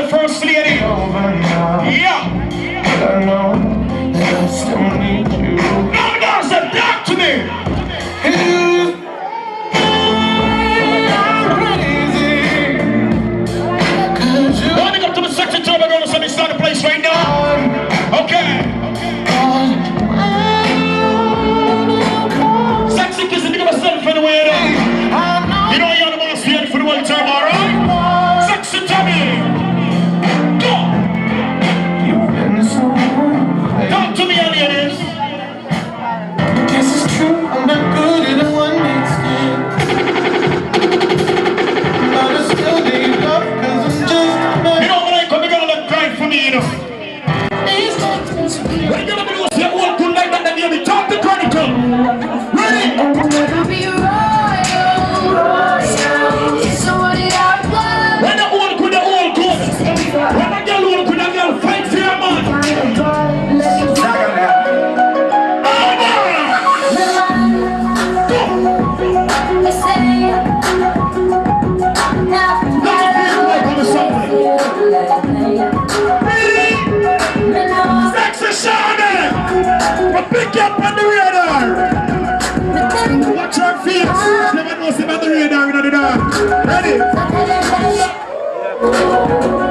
S1: the first lady. Yeah.
S2: I know that I still need you.
S1: No, said talk to me. Running up to the section turn, we're going to start the place right now. Okay. Sexy kiss and give us something for the way though. You know you're the most here for the one term, alright? Sexy Tommy. Go. Talk to me, aliens.
S2: This is true, I'm not good at a one night stand. But I still need love, cause I'm just a man.
S1: You know when I come, you're gonna let cry for me, you know. When you're gonna be able to say, oh, good like that, then you'll be talk to Chronicle. Ready?
S3: Never be royal. It's what it I want.
S1: When the old good, the old good. When the girl old good, the girl fight for your man. Pick up on the radar. Watch our feet. Never know see about the radar in the dark. Ready?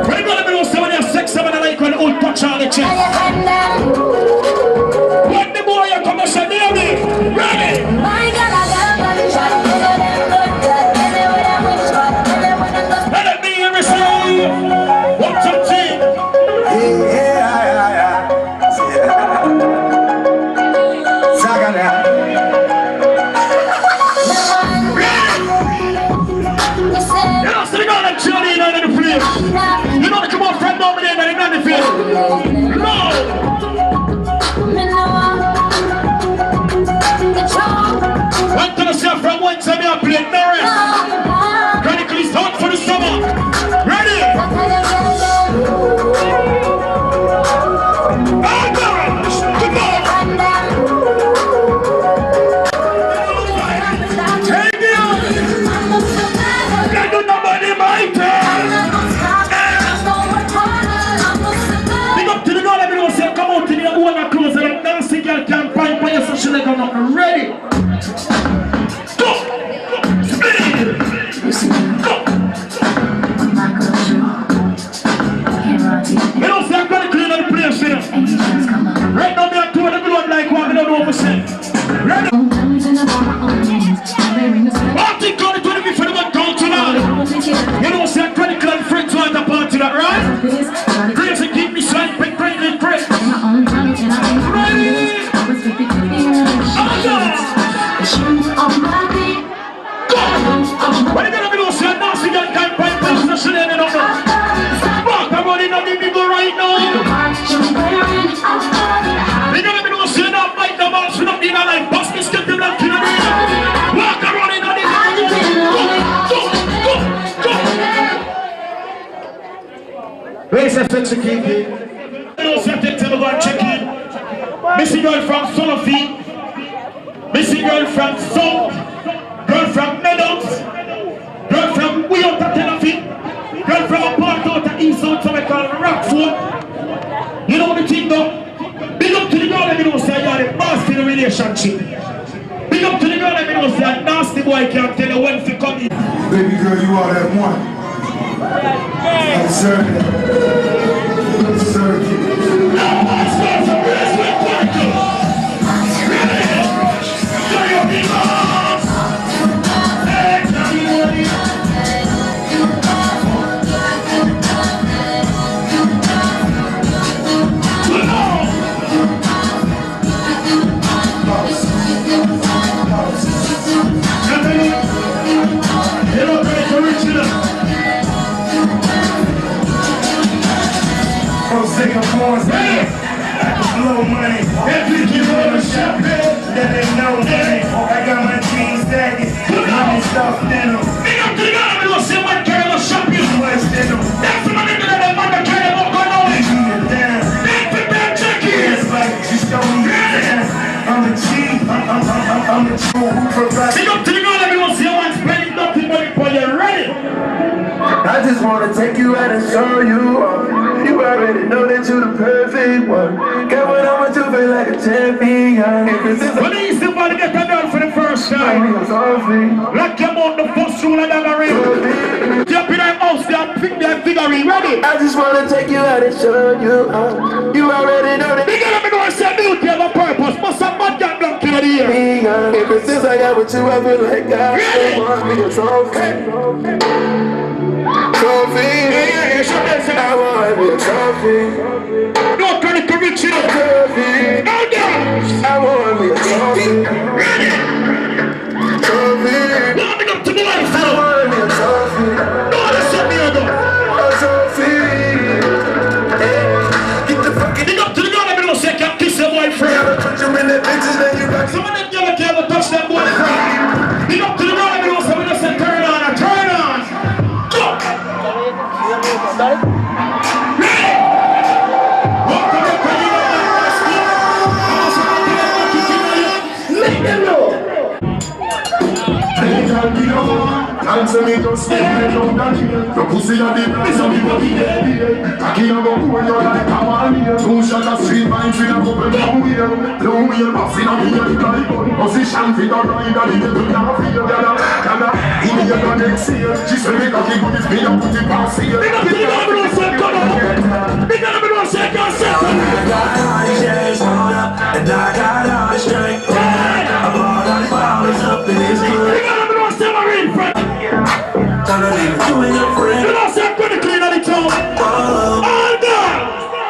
S1: We're gonna be able to see when you have sex, someone like when the old touch on the chest. When the boy you come and say, baby, ready? Let it be every song. What's up, team? You know to come on from over there and not the field. No! Went to the chef from one time you played no rest. Chronicle is hot for the summer. Ready? Oh God! Come on! Take it on! Can't do nobody my turn! Ready? Go! Speed! Go! We don't say I'm going to clean up the place, you know. Right now, we are doing the blood like what we don't know for shit. Ready? Party going to be for the one down tonight. You know, say I'm going to clean friends want to party that, right? Grace and keep me slight, big great and great. Ready? What are you gonna be doing? Say nasty girl can't find position in the fuck, I'm running on the nigga right now. You're gonna be doing say that fight the boss with nothing in a life. Boss me skip the blood to the nigga. Walk around in on the nigga. Go. Raise a fence to keep it. You know something to go and check in. Missy girl from Sophie. Missy girl from South. Girl from Meadows, girl from way out of Tennessee, girl from a part out of East South, so we call Rockford. You know the thing though? Big up to the girl that you know say you're the boss in the relationship. Big up to the girl that you know say a nasty boy can't tell you when to come in.
S4: Baby girl, you are that one. I deserve it. I deserve it.
S1: Now watch for some respect, Michael. Ready? Show your people.
S2: Singapore's money, blow money. Every kid on the shop, that ain't no money. I got my jeans sagging, money stuffed in them.
S1: Big up to the guy, we don't say what kind of shop you.
S2: West in them.
S1: That's the money that they want to carry about going on.
S2: They beat it down.
S1: Big to bad check-in.
S2: It's like you stole me down. I'm a G, I'm a true.
S1: Big up to the guy, we don't say one spending nothing money for you. Ready?
S2: I just
S10: just wanna take you out and show you off. You already know that you're the perfect one. Get what I'ma do, feel like a champion.
S1: When you see somebody get a girl for the first time, lock them on the first rule of the ring. Jump in that house, they pick their figurine. Ready?
S10: I just wanna take you out and show you off. You already know that.
S1: You gotta be going to say beauty have a purpose. Must have bad girl don't kill it here.
S10: Ever since I got with you, I feel like I want me a trophy. Trophy. I want me a trophy.
S1: No credit to Richie.
S10: Trophy.
S1: No doubt.
S10: I want me a trophy.
S1: Ready?
S10: Trophy.
S1: Warming up to the life.
S10: I want me a trophy.
S1: No, that's what me I do.
S10: A trophy. Get the fucking.
S1: Dig up to the girl and me say can't kiss your boyfriend.
S10: Put you in the bitches, then you got.
S1: Some of them girls can't ever touch their boyfriend. Dig up to the girl and me say we just say turn on and turn on. Go. Ready?
S10: Make them know. Answer me just stay down that hill. The pussy of the place of the body dead. Cocky a go pull you like a man. Two shot of street vines with a couple long wheel. Long wheel passing on the other guy gun. Position fit a rider, the little now feel. Gala, give me your next year. She say me cocky good if me a put it past here.
S1: Big up to the girl and say come on. Big up to the girl and say come on.
S9: I got all these days hold up, and I got all the strength. I bought all the powers up in this hood.
S1: Big up to the girl and say Marine friend.
S9: Gonna leave you and your friend.
S1: You know say I'm gonna clean on the town. All done.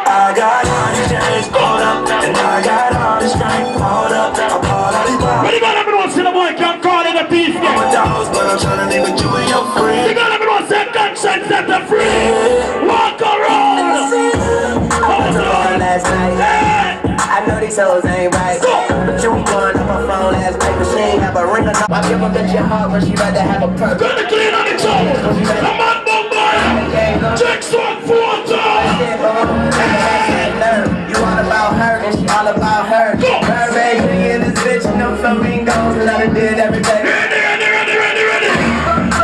S9: I got all these days hold up, and I got all the strength. Hold up, I bought all these powers.
S1: When you got everyone say the boy can't call in a thief.
S9: I'm a dog, but I'm trying to leave with you and your friend.
S1: You got everyone say conscience set them free. Walk around.
S10: Last night. I know these hoes ain't right. But you was going up her phone last night, but she ain't have a ring or no. I give her bitch your heart, but she rather have a purse.
S1: Gonna clean on the town. Come on, Bombay. Checks 1 4 times.
S10: You all about her, and she all about her. Her baby in this bitch, no flamingos, and I done did everything.
S1: Ready.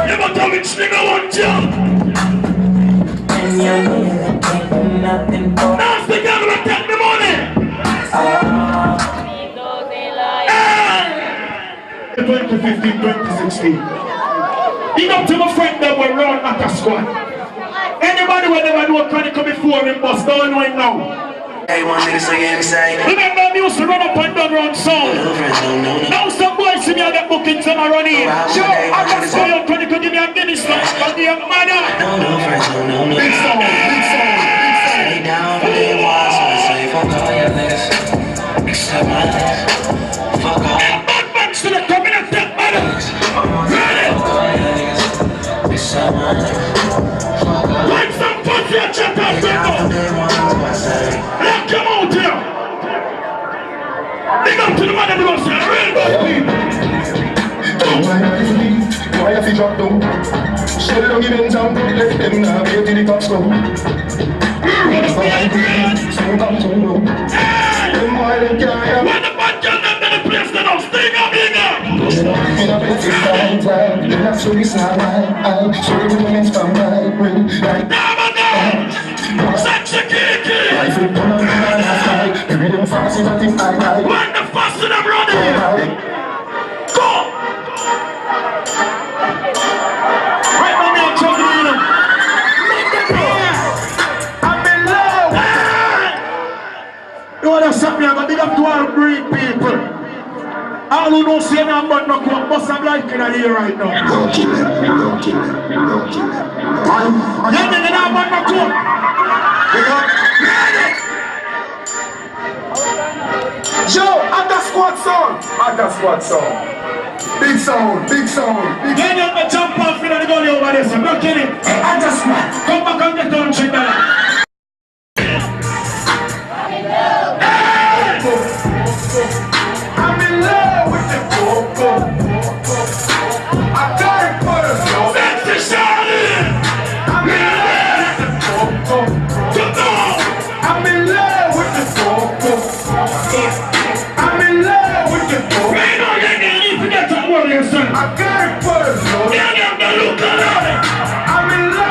S1: You got to which nigga want you.
S10: And you ain't nothing for.
S1: Now speak out and take the money. 2015, 2016. Big up to my friend that were round at the squad. Anybody who never know Chronic before him must don't know him now.
S9: Hey, one nigga say insane.
S1: Remember me used to run up and down round sound. Now some boys see me and get bookings and I run in. Sure, I just saw you Chronic give me a Guinness flash for the young mother.
S9: No, friends, no.
S1: Big sound.
S9: Stay down, play wise, so I say fuck all your niggas. Except my niggas. Fuck all.
S1: Bad man still coming and take money. Ready?
S9: Fuck all your niggas. Except my niggas. Fuck all.
S1: Like some pussy and check out people. Lock him out here. Big up to the man that goes to the real bad people.
S10: Why have you dropped down? Shut it down, give them down. Let them now get to the cops go. Smoke up to them. Them boy them can't have.
S1: When the bad girl them to the place, they don't sting up in there.
S10: In a bit of time, then that's what it's not right. Sorry, the women's from my brain.
S1: Sexy kiki.
S10: I feel done on the man I fight. Every them fast is a thing I like.
S1: When the fast to them running. Go. Right now me I'm talking to them. I'm in love. You want to shut me? I'm going to big up to all great people. All who don't say nothing but no come must have life in here right now.
S10: Don't kill it.
S1: Yeah, they don't want no come.
S10: Joe, under squad song. Big sound.
S1: Yeah, you have to jump off in the goalie over there, so I'm not kidding.
S10: Hey, under squad.
S1: Come back and get on check that.
S10: I'm in love with the coco. I got it for the flow.
S1: That's the shawty.
S10: I'm in love with the coco. I'm in love with the coco. I'm in love with the coco.
S1: Right now, you forget to worry yourself.
S10: I got it for the flow.
S1: Yeah, the look at it.
S10: I'm in love.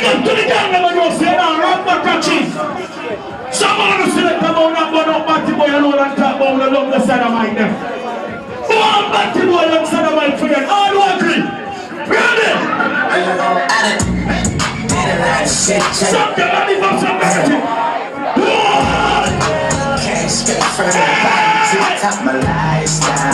S8: up to the gang never know say now run back a cheese. Someone who select about that one up Batty Boy alone and talk about the love the side of mine them. One Batty Boy love the side of mine for you. All who agree? Ready? Something on the box of magic.
S2: Can't skip from the bottom to the top of my lifestyle.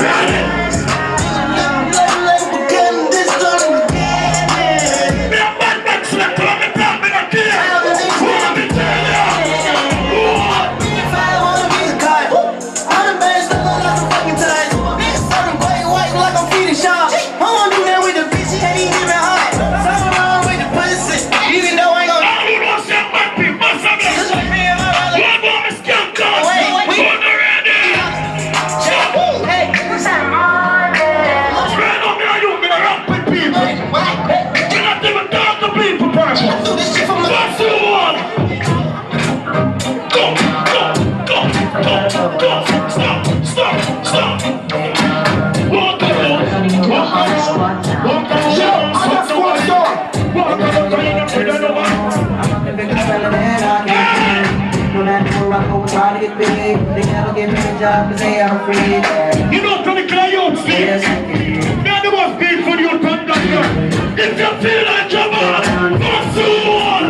S10: Trying to get big, they never give me a job because they are free.
S8: You know, Tony Clayton, Steve. They're the most painful you turn down here. If you feel like you're man, what's the one?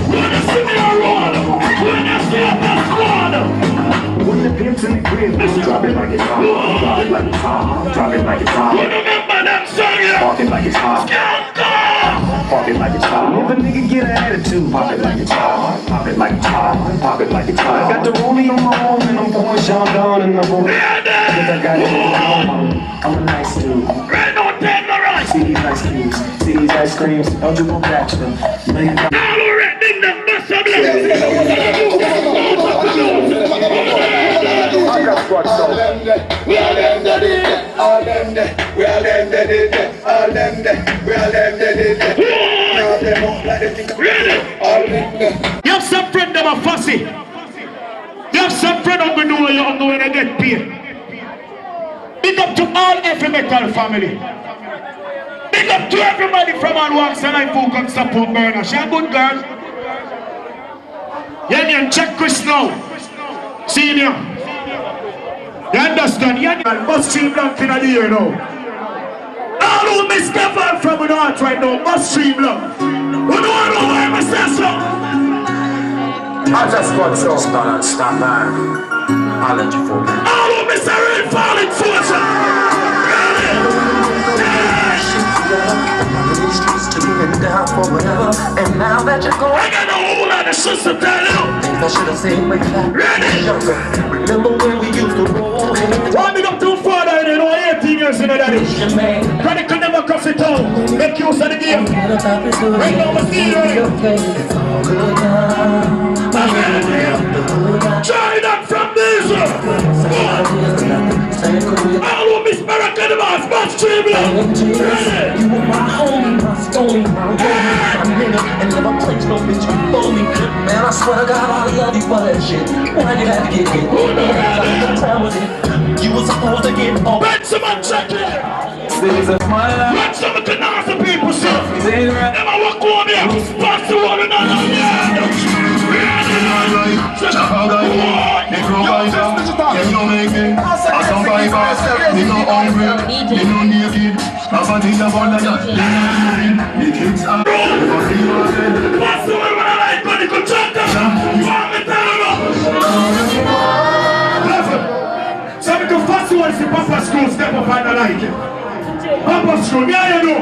S8: When you see me around, when you see a best squad.
S2: When the pimp's in the crib, drop it like it's hot. Drop it like it's hot. Drop it like it's hot.
S8: Remember that song, yeah?
S2: Park it like it's hot. Pop it like it's hot. If a nigga get an attitude, pop it like it's hot. Pop it like it's hot. Pop it like it's hot. I got the rollie on my arm and I'm pouring Sean down and I'm going. I got it on. I'm a nice dude.
S8: Red on ten, the right.
S2: See these ice cubes. See these ice creams. Eligible bachelor.
S8: All red ding them, bust up.
S2: I got squad so. We are them that did it. All them that. We are them that did it. All them that. We are them that did it.
S8: You have some friend that are fussy. You have some friend who know you're on the way to get paid. Big up to all every metal family. Big up to everybody from all walks and life who can support Burner. She a good girl. Yeah, you check Chris now. Senior. You understand? You must stream down in the year now. All who miss Stefan from the north right now must stream love. Who know why I say so?
S2: I just got so stop man. I'll let you fall.
S8: All who miss a real falling fortune.
S10: Down for whatever, and now that you're gone,
S8: I got a whole lot of shit to tell you.
S10: Things I should have said way back younger. Remember when we used to roll?
S8: Why me not too far down, you know, 18 years in the daddy. Chronicle never cross the town. Make use of the game. Right now, we're still right.
S10: It's all good now.
S8: Try that from this. All who miss American Mass must stream love.
S10: You were my homie, my stony, my homie, my nigga, and never place no bitch before me. Man, I swear to God, I love you for that shit. Why you had to get hit? What time was it? You were supposed to get off.
S8: Bet someone check it.
S10: This is my life.
S8: Bet someone can ask the people, sir. Never walk on here. Pass the one another. Papa school step up and I like it. Papa school, yeah, you know.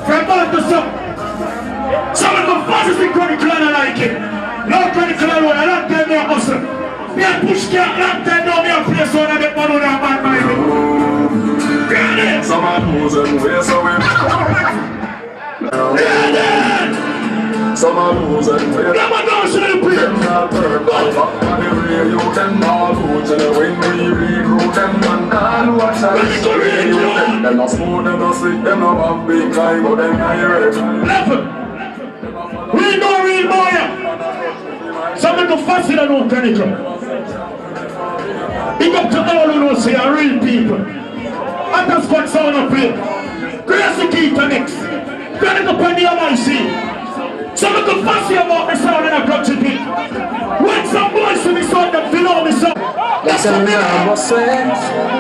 S8: From birth to son. Some of the fastest in Chronicle and I like it. No Chronicle alone, I don't tell me a hustle. Me a push cat, I don't tell no me a place one of the man on that man by me. Ready?
S2: Some man who's in way so we
S8: Ready?
S2: Some man who's in way
S8: Never know she didn't play.
S2: Them not purple, but on the radio them all who to the wind me recruit them and all watch out. Them not smooth, them not slick, them not have big guy, but them not hear it.
S8: Left. We know real boy. Some of the faster than no Chronicle. Big up to all who know say are real people. And that's what sound up here. Grace the key to mix. Got it up on the MIC. So I can fuss you about the sound and I got to be. When some boys to me sound that feel all me sound.
S10: Yes, I'm now, what's sweat?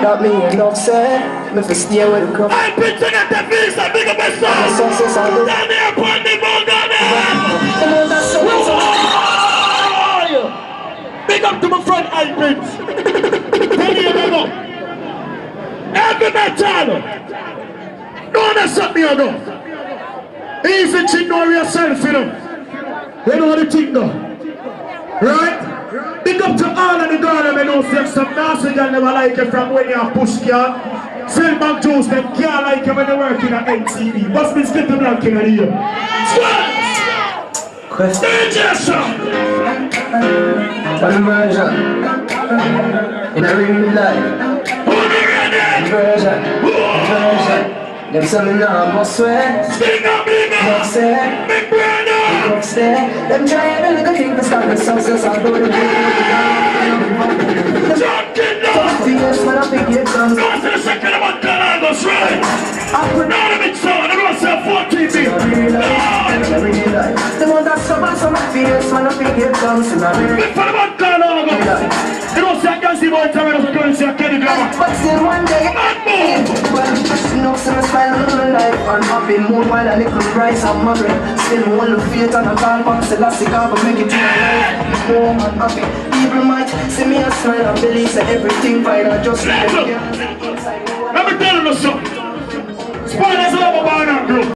S10: Got me enough set. Me for stay with the cup.
S8: I been to get the face that big up my sound.
S10: Success I do.
S8: Down there upon the ball down there. Big up to my friend Alprince. Tell you never. Heavy metal. Don't accept me or no. Easy to know yourself, you know. You know what the thing though. Right? Big up to all of the girls that know say some nasty girl never like you from when you're push car. Silver Juice, them can't like you when they work in a NTV. What's been slipping blank in the year? Squad! Dangerous shot!
S10: What a version. In a real life. Version. Them say me nah go sweat. Not say. Not say. Them try every little thing to stop the success. I do the yes, when I pick it down.
S8: Go to the second of one canal, go straight. I put down a big song, and I say 14 feet.
S10: The one that's so bad, so my fears when I pick it down.
S8: Big for the one canal, go. You know, say I can see boys coming up and say I can't go.
S10: But still one day, well, no, so I smile a little life. I'm happy mood while I little rice and my bread. Still one of faith and a call back, Selassie can't make it to my life. Home and happy. People might see me a smile and believe that everything fine. I just
S8: let me tell you something. Spoilers love a banana, bro.